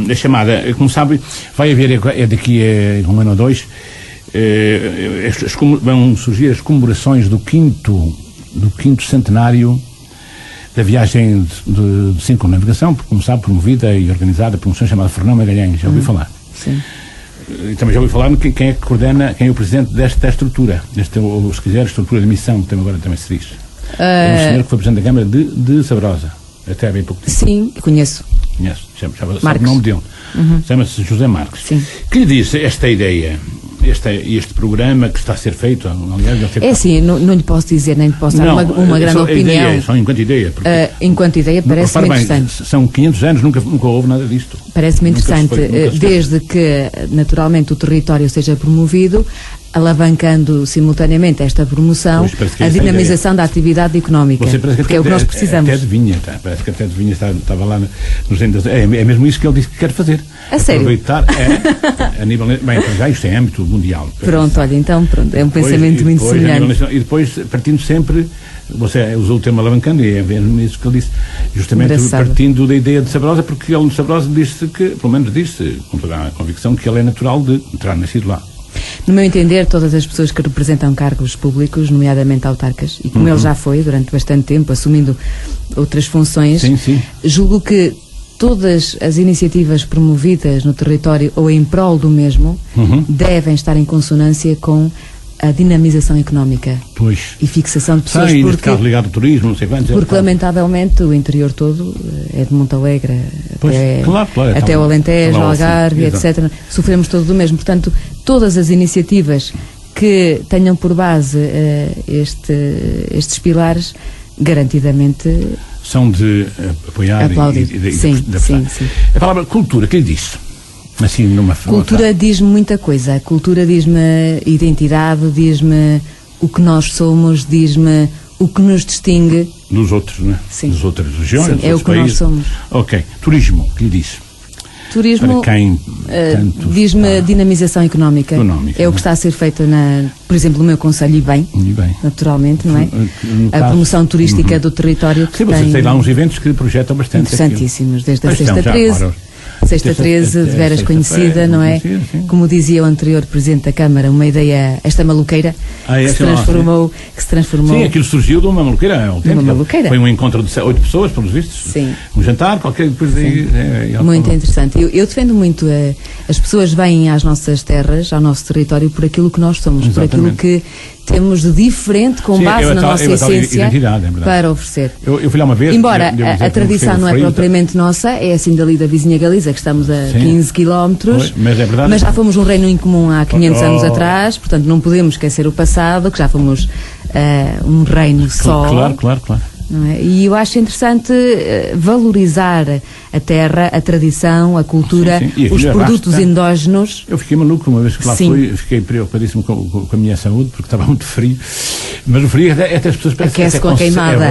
a chamada, como sabe, vai haver, daqui a um ano ou dois, vão surgir as comemorações do quinto centenário da viagem de circunnavegação, como sabe, promovida e organizada por um senhor chamado Fernão Magalhães. Já ouviu falar? Sim. Também já ouvi falar quem é que coordena, quem é o presidente desta estrutura, ou se quiser, estrutura de missão, que agora também se diz. É um senhor que foi presidente da Câmara de Sabrosa, até há bem pouco tempo. Sim, conheço. Sabe o nome dele. Chama-se José Marques. Sim. Que lhe disse esta ideia, este programa que está a ser feito, aliás, assim, não lhe posso dizer, nem lhe posso dar uma grande opinião. Só enquanto ideia. Enquanto ideia, parece-me interessante. São 500 anos, nunca houve nada disto. Parece-me interessante, desde que, naturalmente, o território seja promovido, alavancando simultaneamente esta promoção, a dinamização da atividade económica, porque é o que nós precisamos. Parece que até adivinha, estava lá nos índices. É mesmo isso que ele disse que quer fazer. A sério? Aproveitar, a nível, bem, já isto é âmbito mundial. Pronto, olha, então, é um pensamento muito semelhante. E depois, partindo sempre, você usou o termo alavancando, e é mesmo isso que ele disse, justamente partindo da ideia de Sabrosa, porque ele de Sabrosa disse que, pelo menos disse, com toda a convicção, que ele é natural de terá nascido lá. No meu entender, todas as pessoas que representam cargos públicos, nomeadamente autarcas, e como ele já foi durante bastante tempo, assumindo outras funções, julgo que todas as iniciativas promovidas no território ou em prol do mesmo devem estar em consonância com a dinamização económica e fixação de pessoas, neste caso ligado ao turismo, não sei quantos. Porque lamentavelmente o interior todo é de Montalegre até o Alentejo, Algarve, etc. Sofremos todo do mesmo. Portanto, todas as iniciativas que tenham por base estes pilares, garantidamente são de apoiar aplaudir. Sim. A palavra cultura, quem disse? Assim, numa cultura diz-me muita coisa. Cultura diz-me identidade, diz-me o que nós somos, diz-me o que nos distingue dos outros, né? Sim. Das outras regiões, é o que nós somos. Ok. Turismo, que lhe disse? Turismo diz-me dinamização económica. É o que está a ser feito, por exemplo, no meu concelho, e bem, naturalmente, não é? A promoção turística do território. Que tem lá uns eventos que projetam bastante. Interessantíssimos, desde a Sexta 13. Sexta 13, de veras conhecida, não é? Como dizia o anterior Presidente da Câmara, uma ideia, esta maluqueira, que se transformou. Sim, aquilo surgiu de uma maluqueira. Foi um encontro de 8 pessoas, pelos vistos. Sim. Um jantar, qualquer coisa. Muito interessante. Eu defendo muito, as pessoas vêm às nossas terras, ao nosso território, por aquilo que nós somos, por aquilo que temos de diferente, com base na nossa essência, para oferecer. Eu fui lá uma vez. Embora a tradição não é propriamente nossa, é assim dali da vizinha Galiza, que estamos a 15 quilómetros, mas já fomos um reino incomum há 500 anos atrás, portanto não podemos esquecer o passado, que já fomos um reino só. Claro. Não é? E eu acho interessante valorizar a terra, a tradição, a cultura, os produtos endógenos. Eu fiquei maluco uma vez que lá fui, fiquei preocupadíssimo com a minha saúde, porque estava muito frio, mas o frio até as pessoas parecem que aquece com a queimada.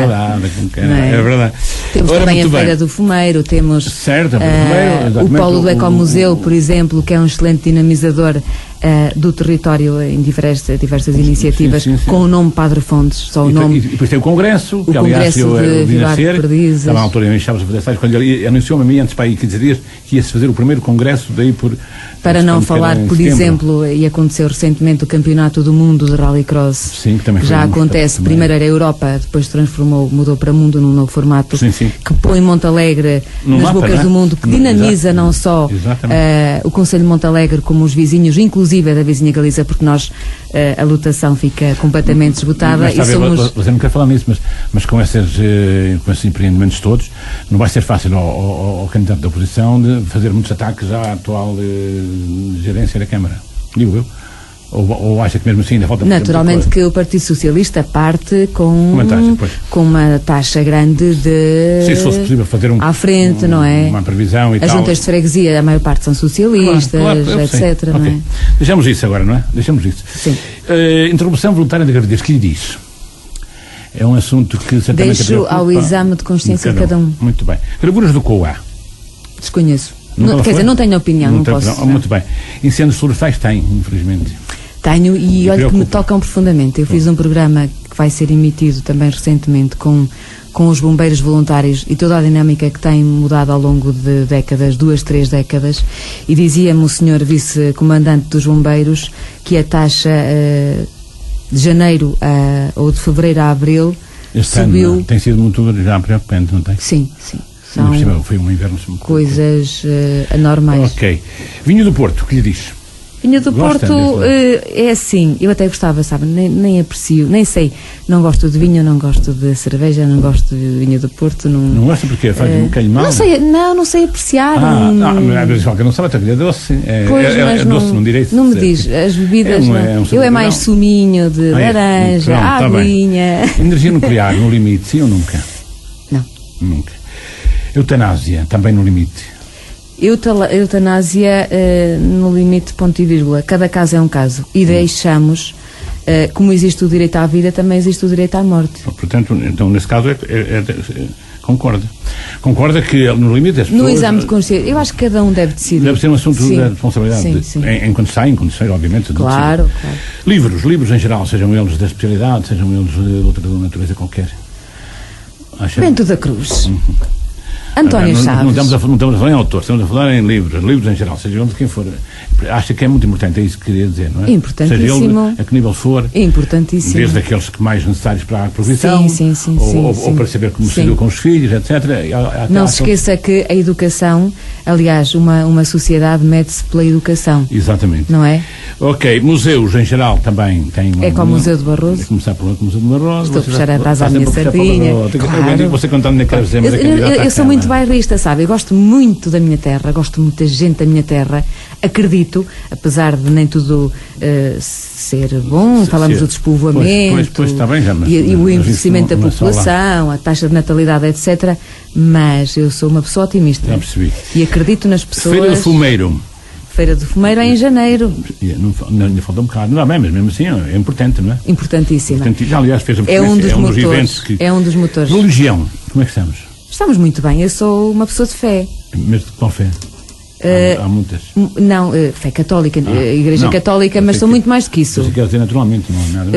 É verdade. Temos também a Feira do Fumeiro, temos o Polo do Ecomuseu, por exemplo, que é um excelente dinamizador do território em diversas iniciativas, sim. com o nome Padre Fontes, só o nome. E depois tem o Congresso, que aliás Congresso eu vi nascer, Perdizes. estava na altura em Chaves Federais, quando ele anunciou-me a mim antes para aí 15 dias que ia-se fazer o primeiro Congresso daí por... Para não falar, por exemplo, e aconteceu recentemente o Campeonato do Mundo de Rallycross. Sim, que também já acontece. Primeiro era Europa, depois mudou para Mundo num novo formato, que põe Montalegre nas mapa, bocas do mundo, que dinamiza não só o Concelho de Montalegre como os vizinhos, inclusive a da vizinha Galiza, porque nós a lotação fica completamente esgotada. Mas, você não quer falar nisso, mas com esses empreendimentos todos, não vai ser fácil ao candidato da oposição de fazer muitos ataques à atual gerência da Câmara, digo eu. Ou acha que mesmo assim ainda falta... Naturalmente que o Partido Socialista parte com uma taxa grande de... Se fosse possível fazer à frente, não é? Uma previsão e As tal. juntas de freguesia, a maior parte são socialistas, etc. Não é? Deixamos isso agora, não é? Deixamos isso. Sim. Interrupção voluntária de gravidez, que lhe diz? É um assunto que certamente... Deixo ao exame de consciência de cada um. Muito bem. Gravuras do COA? Desconheço. Quer dizer, não tenho opinião, não posso. Muito bem. Incêndios florestais tem, infelizmente. Tenho, e olha que me tocam profundamente. Eu fiz um programa que vai ser emitido também recentemente com os bombeiros voluntários e toda a dinâmica que tem mudado ao longo de décadas, 2-3 décadas, e dizia-me o senhor vice-comandante dos bombeiros que a taxa de janeiro ou de fevereiro a abril este subiu... ano tem sido muito já preocupante, não tem? Sim. São foi um inverno coisas anormais. Ok. Vinho do Porto, que lhe diz? Vinho do Porto é assim, eu até gostava, sabe, nem aprecio, nem sei, não gosto de vinho, não gosto de cerveja, não gosto de vinho do Porto. Não gosta porque faz um bocadinho mal? Não sei apreciar. Às vezes qualquer não sabe, até que é doce. Mas doce, não direi. Não me diz, as bebidas, eu é mais suminho de laranja, aguinha. Energia nuclear, no limite, sim ou nunca? Não. Nunca. Eutanásia, também no limite. Eutanásia no limite, ponto e vírgula. Cada caso é um caso. E deixamos, como existe o direito à vida, também existe o direito à morte. Portanto, então, nesse caso, concorda. Concorda que, no limite, as pessoas... No exame de consciência, eu acho que cada um deve decidir. Deve ser um assunto de responsabilidade. Sim. Enquanto saem, obviamente. Claro. Livros em geral, sejam eles da especialidade, sejam eles de outra natureza qualquer. Bento da Cruz. António Chaves. Não estamos a falar em autor, estamos a falar em livros em geral, seja onde quem for. Acha que é muito importante, é isso que queria dizer, não é? Importantíssimo. Seja ele a que nível for. Importantíssimo. Desde aqueles que mais necessários para a profissão, ou para saber como se deu com os filhos, etc. Não se esqueça que a educação, aliás, uma sociedade mede-se pela educação. Exatamente. Não é? Ok, museus em geral também tem... É como o Museu de Barroso. Começar pelo Museu de Barroso. Estou a puxar a brasa à minha sardinha. Claro. Você contando na quer dizer, mas é candidata. Eu sou muito bairrista, sabe? Eu gosto muito da minha terra, gosto muito da gente da minha terra. Acredito, apesar de nem tudo ser bom, falamos do despovoamento pois, está bem, e o envelhecimento da população, a taxa de natalidade, etc. Mas eu sou uma pessoa otimista. Já percebi. E acredito nas pessoas. Feira do Fumeiro. Feira do Fumeiro é em janeiro. Ainda falta um bocado. Não, mas mesmo assim é importante, não é? Importantíssima. Aliás, fez é um dos motores. É um dos motores. Religião, como é que estamos? Estamos muito bem. Eu sou uma pessoa de fé. Mas de qual fé? Há muitas. Não, fé católica, Igreja Católica, mas sou muito mais do que isso. Você quer dizer naturalmente, não é nada.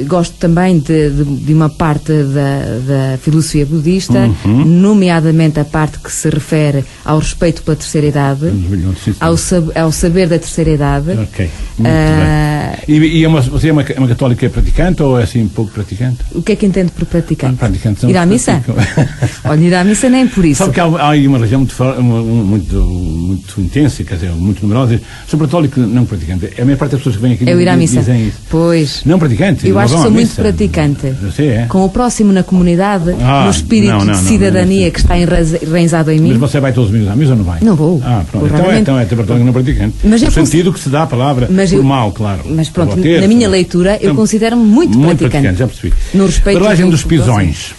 Gosto também de uma parte da filosofia budista, nomeadamente a parte que se refere ao respeito pela terceira idade, ao saber da terceira idade. Ok, muito bem. E você é uma católica praticante ou é assim pouco praticante? O que é que entende por praticante? Praticante ir à missa? Olha, ir à missa nem por isso. Sabe que há aí uma região muito intensa, quer dizer, muito numerosa. Sou católico não praticante. A maior parte das pessoas que vêm aqui ir à missa. Dizem isso. Pois. Não praticante. Eu acho que sou muito praticante. Você é? Com o próximo na comunidade, no espírito de cidadania que está enraizado em mim. Mas você vai todos os domingos à missa ou não vai? Não vou. Pronto. Então é católico não praticante. Mas no sentido que se dá a palavra formal, claro. Mas pronto, na minha leitura, eu considero-me muito praticante. Já percebi. No respeito Barragem dos Pisões.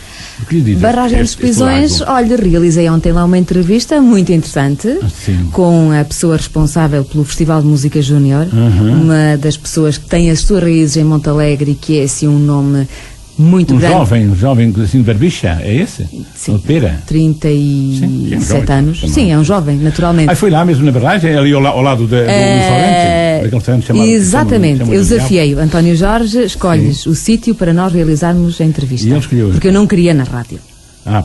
Barragem dos Pisões, olha, realizei ontem lá uma entrevista muito interessante com a pessoa responsável pelo Festival de Música Júnior, uma das pessoas que tem as suas raízes em Montalegre e que é assim um nome muito Um grande. jovem assim de barbicha, é esse? Sim. O Pera? 37 anos. Também. Sim, é um jovem, naturalmente. Foi lá mesmo, na verdade, é ali ao lado do restaurante, daquele restaurante chamado... Exatamente, chamado eu de desafiei-o. António Jorge, escolhes o sítio para nós realizarmos a entrevista. E ele escolheu. Porque eu não queria na rádio.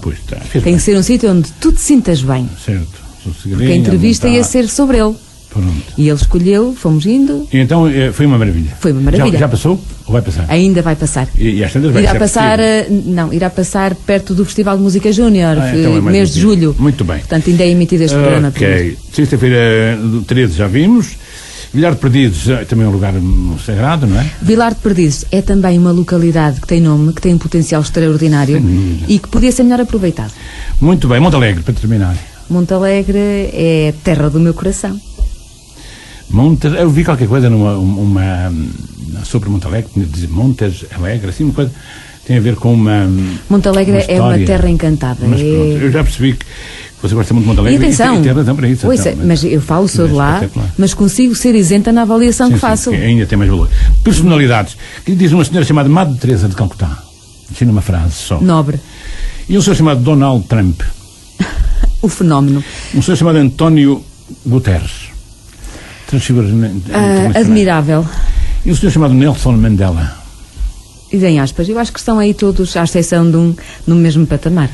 Pois, tá. Tem que ser um sítio onde tu te sintas bem. Certo. Porque a entrevista ia ser sobre ele. Pronto. E ele escolheu, fomos indo. E então foi uma maravilha. Foi uma maravilha. Já passou ou vai passar? Ainda vai passar. E às tantas vai Irá ser passar, possível. irá passar perto do Festival de Música Júnior, Então é mais mês de possível. julho. Muito bem. Portanto, ainda é emitido este programa. Ok. Sexta-feira, 13, já vimos. Vilhar de Perdidos também é um lugar sagrado, não é? Vilar de Perdizes é também uma localidade que tem nome, que tem um potencial extraordinário e que podia ser melhor aproveitado. Muito bem. Monte Alegre, para terminar. Monte Alegre é terra do meu coração. Eu vi qualquer coisa sobre Monte Alegre, diz Montes Alegre, assim, uma coisa tem a ver com uma... Monte Alegre uma é uma história. terra encantada. Mas pronto, eu já percebi que você gosta muito de Monte E Alegre atenção, e tem razão para isso. ouça, então, mas eu falo sobre lá, espetacular. mas consigo ser isenta na avaliação Sim, que sim, faço. que ainda tem mais valor. Personalidades. Que diz uma senhora chamada Madre Teresa de Calcutá. Assim numa frase só. Nobre. E um senhor chamado Donald Trump. O fenómeno. Um senhor chamado António Guterres. Três figuras internacionais. Admirável. E um senhor chamado Nelson Mandela. E em aspas, eu acho que estão aí todos, à exceção de no mesmo patamar.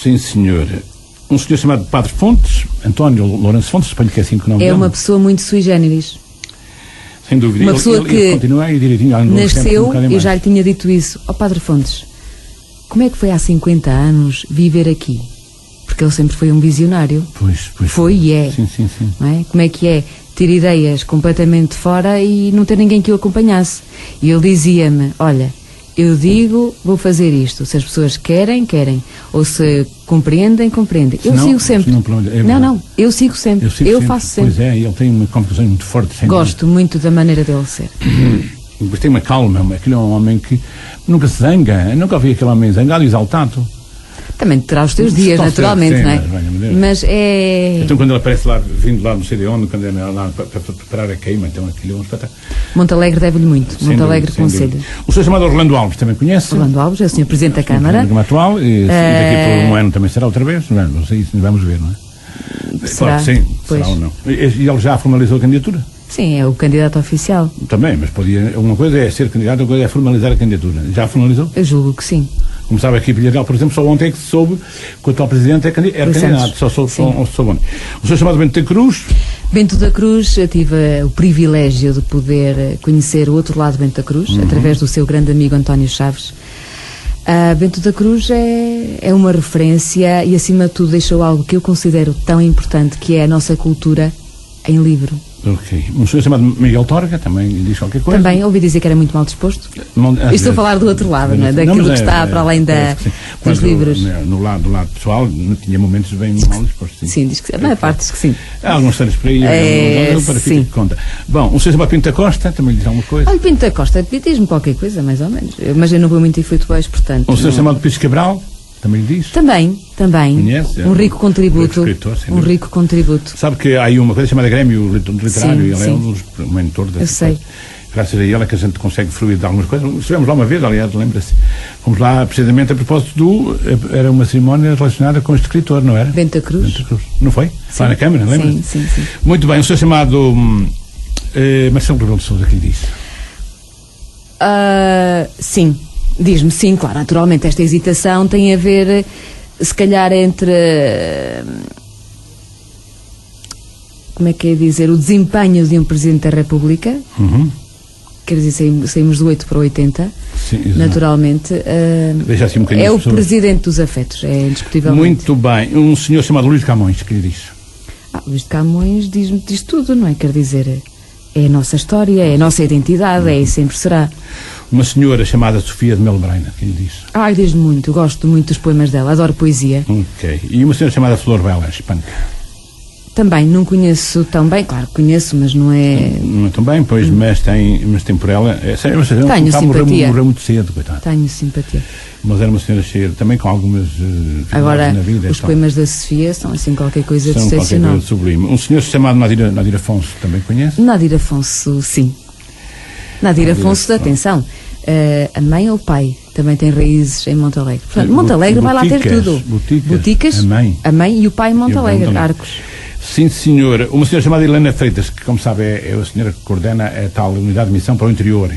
Sim, senhor. Um senhor chamado Padre Fontes, António Lourenço Fontes, suponho que é assim que o nome É dele. uma pessoa muito sui generis. Sem dúvida. Uma pessoa que ele continua aí direitinho. Há uns tempos, um nasceu, bocado eu mais. já lhe tinha dito isso, ao Padre Fontes, como é que foi há 50 anos viver aqui? Porque ele sempre foi um visionário. Pois. Foi e é. Sim. Não é? Como é que é ter ideias completamente de fora e não ter ninguém que o acompanhasse? E ele dizia-me, olha, eu digo, vou fazer isto. Se as pessoas querem. Ou se compreendem. Eu sigo sempre. Não, eu sigo sempre. Eu faço sempre. Pois é, ele tem uma convicção muito forte. Sem Gosto muito da maneira dele ser. Depois tem uma calma. Aquele é um homem que nunca se zanga. Eu nunca ouvi aquele homem zangado e exaltado. Também terá os teus dias, Está naturalmente, certo, não é? sim, mas, valha-me Deus. Mas é... Então quando ele aparece lá, vindo lá no CD onde, quando ele lá para preparar a queima, então aquilo é um espetáculo. Monte Alegre deve-lhe muito. Sem Monte dúvida, Alegre sem conselho. dúvida. O senhor chamado Orlando Alves também conhece? Orlando Alves é o Sr. Presidente da Câmara. O programa atual, e daqui por um ano também será outra vez, não sei, isso vamos ver, não é? Será? Claro que sim, Pois. será ou não. E ele já formalizou a candidatura? Sim, é o candidato oficial. Também, mas uma coisa é ser candidato, outra coisa é formalizar a candidatura. Já formalizou? Eu julgo que sim. Como sabe aqui em Pilhadel, por exemplo, só ontem é que se soube que o atual presidente era Luís candidato, Santos. só soube Sim. ontem. O senhor chamado Bento da Cruz, Bento da Cruz, eu tive o privilégio de poder conhecer o outro lado de Bento da Cruz, através do seu grande amigo António Chaves. Bento da Cruz é uma referência e, acima de tudo, deixou algo que eu considero tão importante, que é a nossa cultura em livro. ok. Um senhor chamado Miguel Torga, também diz qualquer coisa. Também ouvi dizer que era muito mal disposto. Estou a falar do outro lado, não é? Daquilo que está para além dos livros. No lado pessoal, não tinha momentos bem mal dispostos. Sim, diz que sim. A maior parte diz que sim. Há algumas histórias por aí, para ficar de conta. Bom, um senhor chamado Pinto da Costa, também lhe diz alguma coisa. Olha, Pinto da Costa, diz-me qualquer coisa, mais ou menos. Mas eu não vou muito em futebols, portanto. Um senhor chamado Pires Cabral, também lhe diz. Também. Conhece? Um rico contributo. Escritor, sem Um dúvida. rico contributo. Sabe que há aí uma coisa chamada Grêmio Literário, Sim, e ele sim. é um mentor dessa Eu sei. coisa. Graças a ele é que a gente consegue fruir de algumas coisas. Estivemos lá uma vez, aliás, lembra-se. Fomos lá precisamente a propósito era uma cerimónia relacionada com este escritor, não era? Bento da Cruz. Bento da Cruz. Não foi? Lá na Câmara, lembra-se? Sim. Muito bem, um senhor chamado Marcelo Rebelo de Sousa, que lhe disse. Sim. Diz-me sim, claro. Naturalmente, esta hesitação tem a ver, se calhar, entre... como é que é dizer? O desempenho de um Presidente da República. Quer dizer, saímos do 8 para o 80. Sim, exato. Naturalmente. Deixa assim um bocadinho é as o pessoas. Presidente dos afetos, é indiscutivelmente. Muito bem. Um senhor chamado Luís de Camões, que lhe disse. Luís de Camões diz tudo, não é? Quer dizer, é a nossa história, é a nossa identidade, é e sempre será. Uma senhora chamada Sofia de Melo Braina, que lhe disse. Diz muito, eu gosto muito dos poemas dela, adoro poesia. Ok. E uma senhora chamada Flor Bela, hispânica. Também não conheço tão bem, claro que conheço, mas não é... Não é tão bem, pois, mas tem por ela... Tenho simpatia. Morreu muito cedo, coitado. Tenho simpatia. Mas era uma senhora cheia, também com algumas Agora, na vida. os poemas da Sofia são assim qualquer coisa de são qualquer excepcional. coisa de sublime. Um senhor chamado Nadir Afonso, também conhece? Nadir Afonso, sim. Nadir Afonso, atenção, a mãe ou o pai também tem raízes em Montalegre. Portanto, Montalegre vai lá ter tudo. Boticas, a mãe e o pai em Montalegre, Arcos. Sim, senhora. Uma senhora chamada Helena Freitas, que, como sabe, é a senhora que coordena a tal unidade de missão para o interior.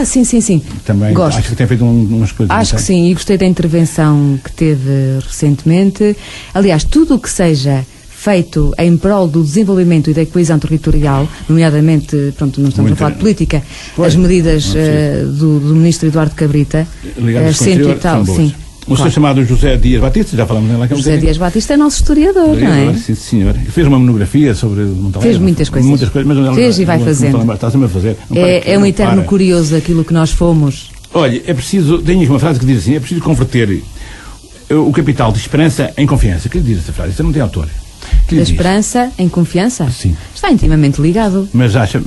Sim. Também gosto. Acho que tem feito umas coisas. Acho que sim, e gostei da intervenção que teve recentemente. Aliás, tudo o que seja feito em prol do desenvolvimento e da coesão territorial, nomeadamente, pronto, não estamos a falar de política, as medidas do ministro Eduardo Cabrita, cento e tal, sim. Um senhor chamado José Dias Batista, já falamos nele aqui. José Dias Batista é nosso historiador, não é? Sim, senhor. Fez uma monografia sobre Montalegre. Fez muitas coisas. Mas fez e vai fazendo. Está sempre a fazer. É um eterno curioso aquilo que nós fomos. Olha, é preciso, tenho uma frase que diz assim, é preciso converter o capital de esperança em confiança. O que diz essa frase? Isso não tem autor. Da esperança em confiança? Sim. Está intimamente ligado. Mas acha,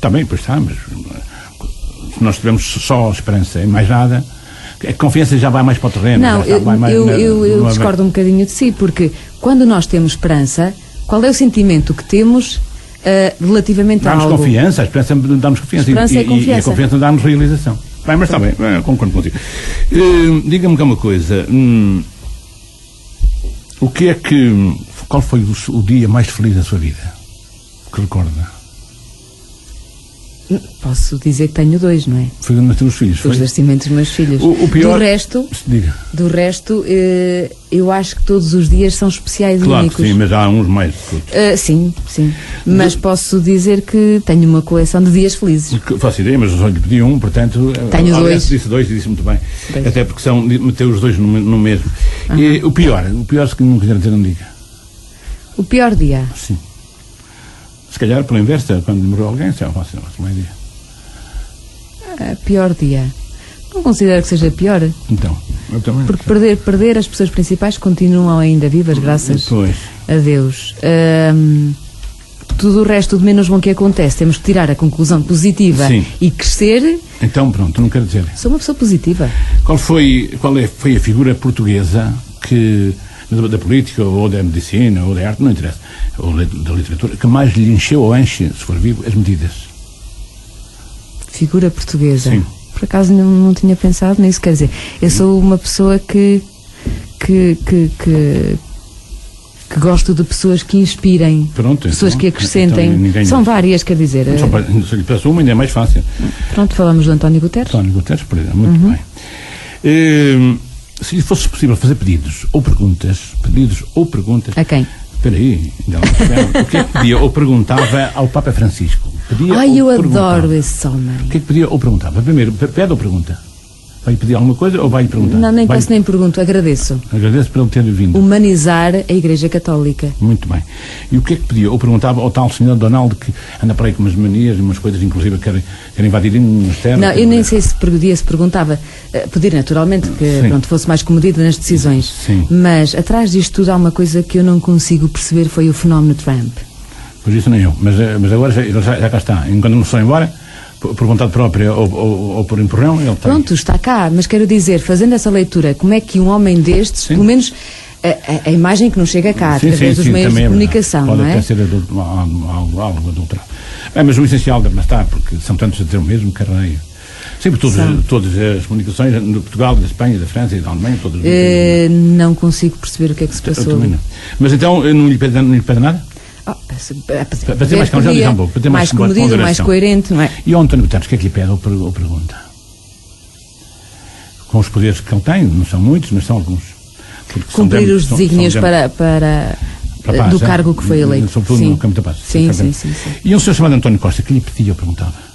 também, pois está, mas se nós tivermos só esperança e mais nada, a confiança já vai mais para o terreno. Não, eu discordo um bocadinho de si, porque quando nós temos esperança, qual é o sentimento que temos relativamente a algo? Dá-nos confiança, a esperança dá-nos confiança, e a confiança dá-nos realização. Bem, mas está bem, concordo contigo. Diga-me uma coisa, qual foi o dia mais feliz da sua vida? Que recorda? Posso dizer que tenho 2, não é? Foi dos teus filhos? Os nascimentos dos meus filhos. O pior... Do resto, eu acho que todos os dias são especiais e únicos. Claro que sim, mas há uns mais que outros. Sim. Mas posso dizer que tenho uma coleção de dias felizes. Faço ideia, mas eu só lhe pedi um, portanto... Tenho 2. Disse 2 e disse muito bem. 2. Até porque meteu os 2 no mesmo. E o pior, se não quiser dizer, não diga. O pior dia? Sim. Se calhar, pela inversa, quando morreu alguém, se é fácil, mais dia. Pior dia? Não considero que seja pior. Então, eu também. Porque perder as pessoas principais continuam ainda vivas, graças a Deus. Tudo o resto de menos bom que acontece, temos que tirar a conclusão positiva. Sim. E crescer. Então, pronto, não quero dizer. Sou uma pessoa positiva. Qual foi a figura portuguesa que... da política, ou da medicina, ou da arte, não interessa, ou da literatura, que mais lhe encheu ou enche, se for vivo, as medidas? Figura portuguesa? Sim. Por acaso não tinha pensado nisso, quer dizer, eu sou uma pessoa que gosto de pessoas que inspirem, pronto, pessoas então, que acrescentem, são várias, quer dizer... Se lhe peço uma, ainda é mais fácil. Pronto, falamos do António Guterres. Por exemplo, muito bem. Se lhe fosse possível fazer pedidos ou perguntas... A quem? Espera aí, o que é que pedia ou perguntava ao Papa Francisco? Eu adoro esse homem. O que é que pedia ou perguntava? Primeiro, pede ou pergunta? Vai pedir alguma coisa ou vai perguntar? Não, nem peço nem pergunto, agradeço. Agradeço por ele ter vindo. Humanizar a Igreja Católica. Muito bem. E o que é que pedia ou perguntava ao tal senhor Donaldo que anda para aí com umas manias e umas coisas, inclusive quer invadir umas terras? Não, eu nem sei se perguntava, pedir naturalmente que fosse mais comedido nas decisões. Sim. Mas atrás disto tudo há uma coisa que eu não consigo perceber, foi o fenómeno Trump. Pois isso nem eu, mas agora já cá está. Enquanto não se foi embora, por vontade própria ou por empurrão, ele está... Pronto, está cá, mas quero dizer, fazendo essa leitura, como é que um homem destes, pelo menos a imagem que nos chega cá, através dos meios de comunicação, não é? Pode até ser algo adulterado. Mas o essencial deve estar, porque são tantos a dizer o mesmo, carreio. Sempre todas as comunicações, de Portugal, da Espanha, da França e da Alemanha, todas... Não consigo perceber o que é que se passou. Mas então, não lhe pede nada? Para ser mais calmo, já um pouco, para ter mais comedido, mais coerente, não é? E o António Guterres, o que é que lhe pede ou pergunta? Com os poderes que ele tem, não são muitos, mas são alguns. Cumprir os desígnios do cargo que foi eleito. Sobretudo no campo da paz. Sim. E um senhor chamado António Costa, que lhe pedia ou perguntava?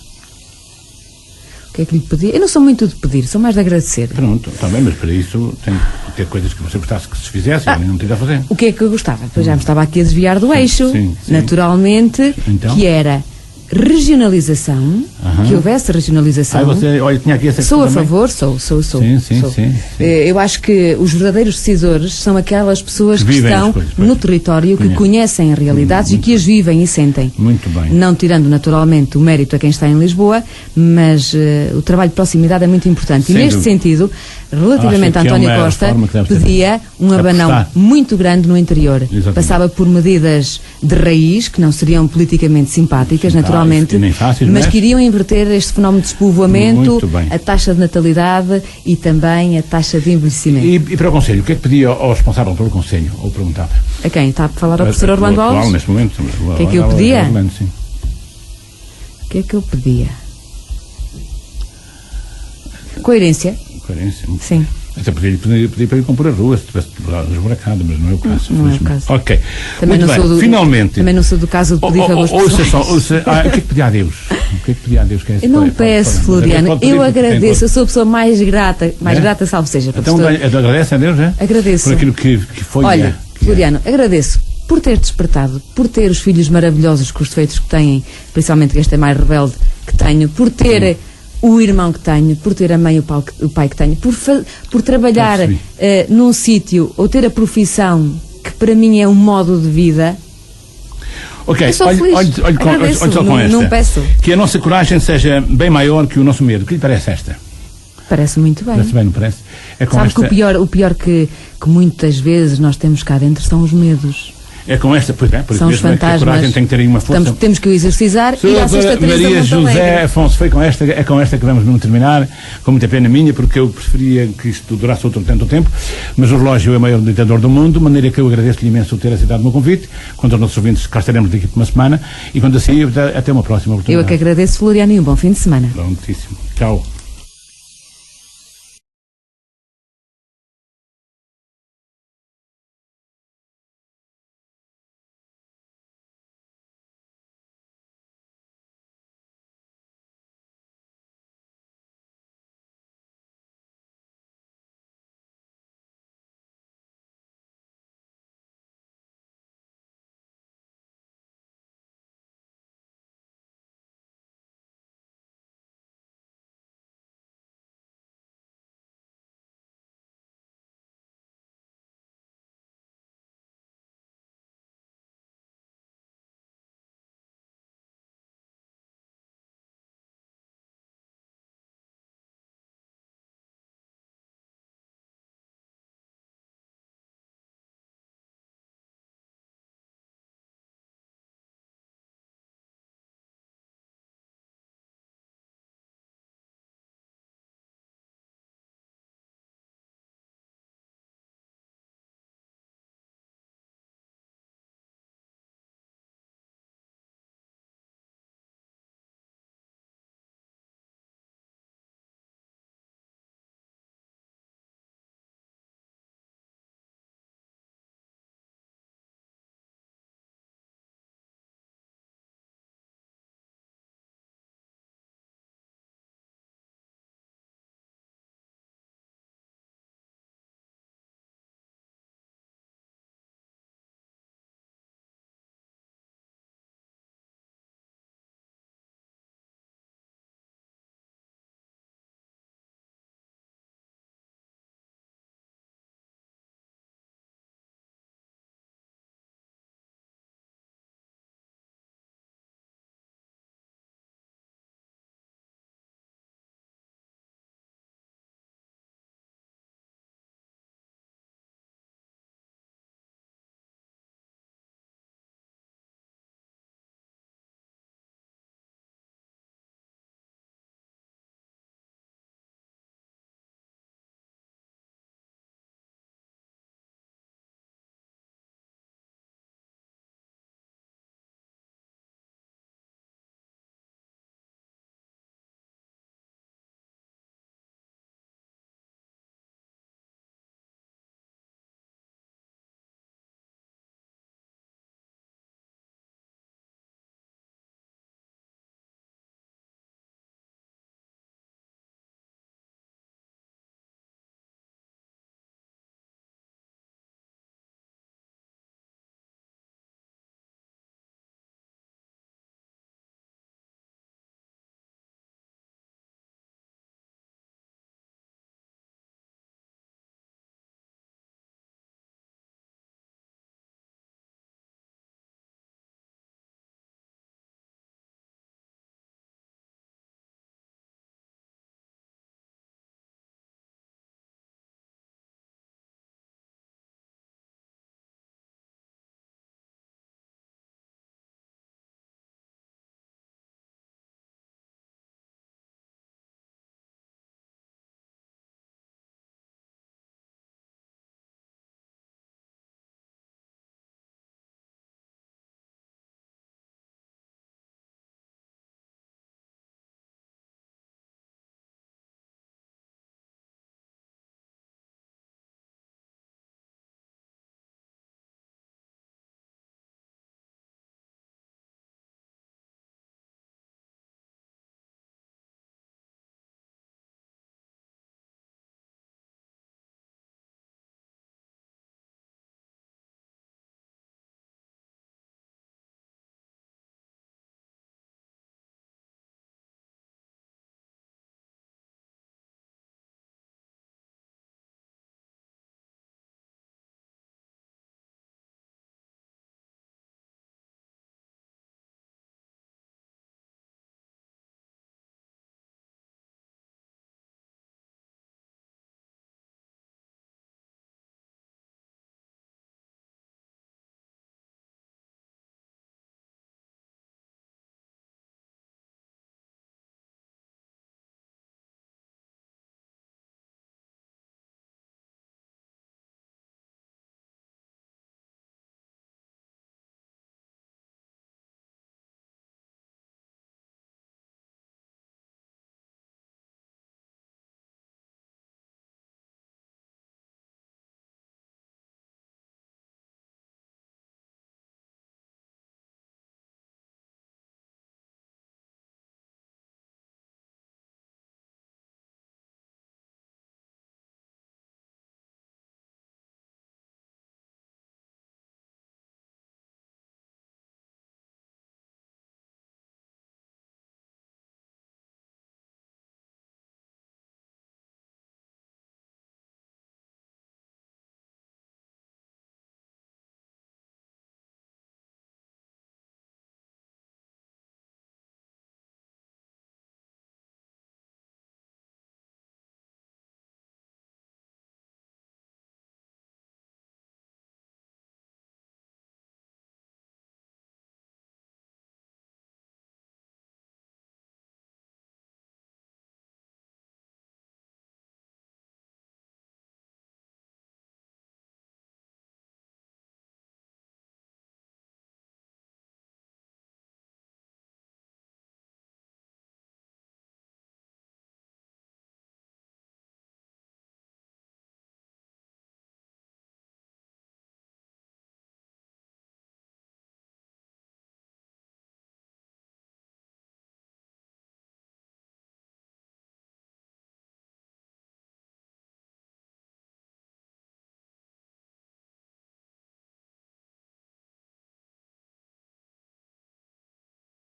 O que é que lhe pedia? Eu não sou muito de pedir, sou mais de agradecer. Pronto, está bem, mas para isso tem que ter coisas que você gostasse que se fizesse e não tinha a fazer. O que é que eu gostava? Pois já me estava aqui a desviar do eixo, sim. Naturalmente, então? Que era regionalização, que houvesse regionalização. Olha, tinha aqui essa sou a favor, sou. Sim. Eu acho que os verdadeiros decisores são aquelas pessoas que estão no território, que conhecem as realidades e que as vivem e sentem. Muito bem. Não tirando naturalmente o mérito a quem está em Lisboa, mas o trabalho de proximidade é muito importante. E neste sentido, relativamente a António Costa, pedia um abanão muito grande no interior. Exatamente. Passava por medidas de raiz, que não seriam politicamente simpáticas, naturalmente, nem fáceis, mas que iriam inverter este fenómeno de despovoamento, Muito bem. a taxa de natalidade e também a taxa de envelhecimento. E para o Conselho, o que é que pedia ao responsável pelo Conselho, ou perguntava? A quem? Está a falar ao professor Orlando Atual, Alves? neste momento. O que é que eu pedia? Orlando, sim. O que é que eu pedia? Coerência. Coerência. Sim. Até podia para ir compor as ruas, se tivesse esburacado, mas não é o caso. Não é o caso. Ok. Também Muito não, bem. sou do, Finalmente. também não sou do caso de pedir favores pessoais. O que é que pedia a Deus? O que é que pedia a Deus? Que é Eu não peço, Floriano. Eu agradeço. Eu sou a pessoa mais grata, grata, salvo seja. Então agradece a Deus, é? Agradeço. Por aquilo que foi. Olha, Floriano, agradeço por ter despertado, por ter os filhos maravilhosos com os defeitos que têm, principalmente que este é mais rebelde que tenho, por ter o irmão que tenho, por ter a mãe e o pai que tenho, por trabalhar num sítio ou ter a profissão que para mim é um modo de vida. Ok, eu sou feliz. Olhe só com esta. Não peço. Que a nossa coragem seja bem maior que o nosso medo. O que lhe parece esta? Parece muito bem. Parece bem, não parece? É com Sabe esta... que o pior que muitas vezes nós temos cá dentro são os medos. É com esta, pois é, por são isso os fantasmas. A coragem tem que ter aí uma força. Temos que o exercitar e à sexta-feira Maria José Afonso, foi com esta, é com esta que vamos mesmo terminar, com muita pena minha, porque eu preferia que isto durasse outro tanto tempo, mas o relógio é o maior ditador do mundo, de maneira que eu agradeço-lhe imenso ter aceitado o meu convite. Quanto aos nossos ouvintes, cá estaremos daqui por uma semana, e quando assim, até uma próxima oportunidade. Eu é que agradeço, Floriano, e um bom fim de semana. Prontíssimo. Tchau.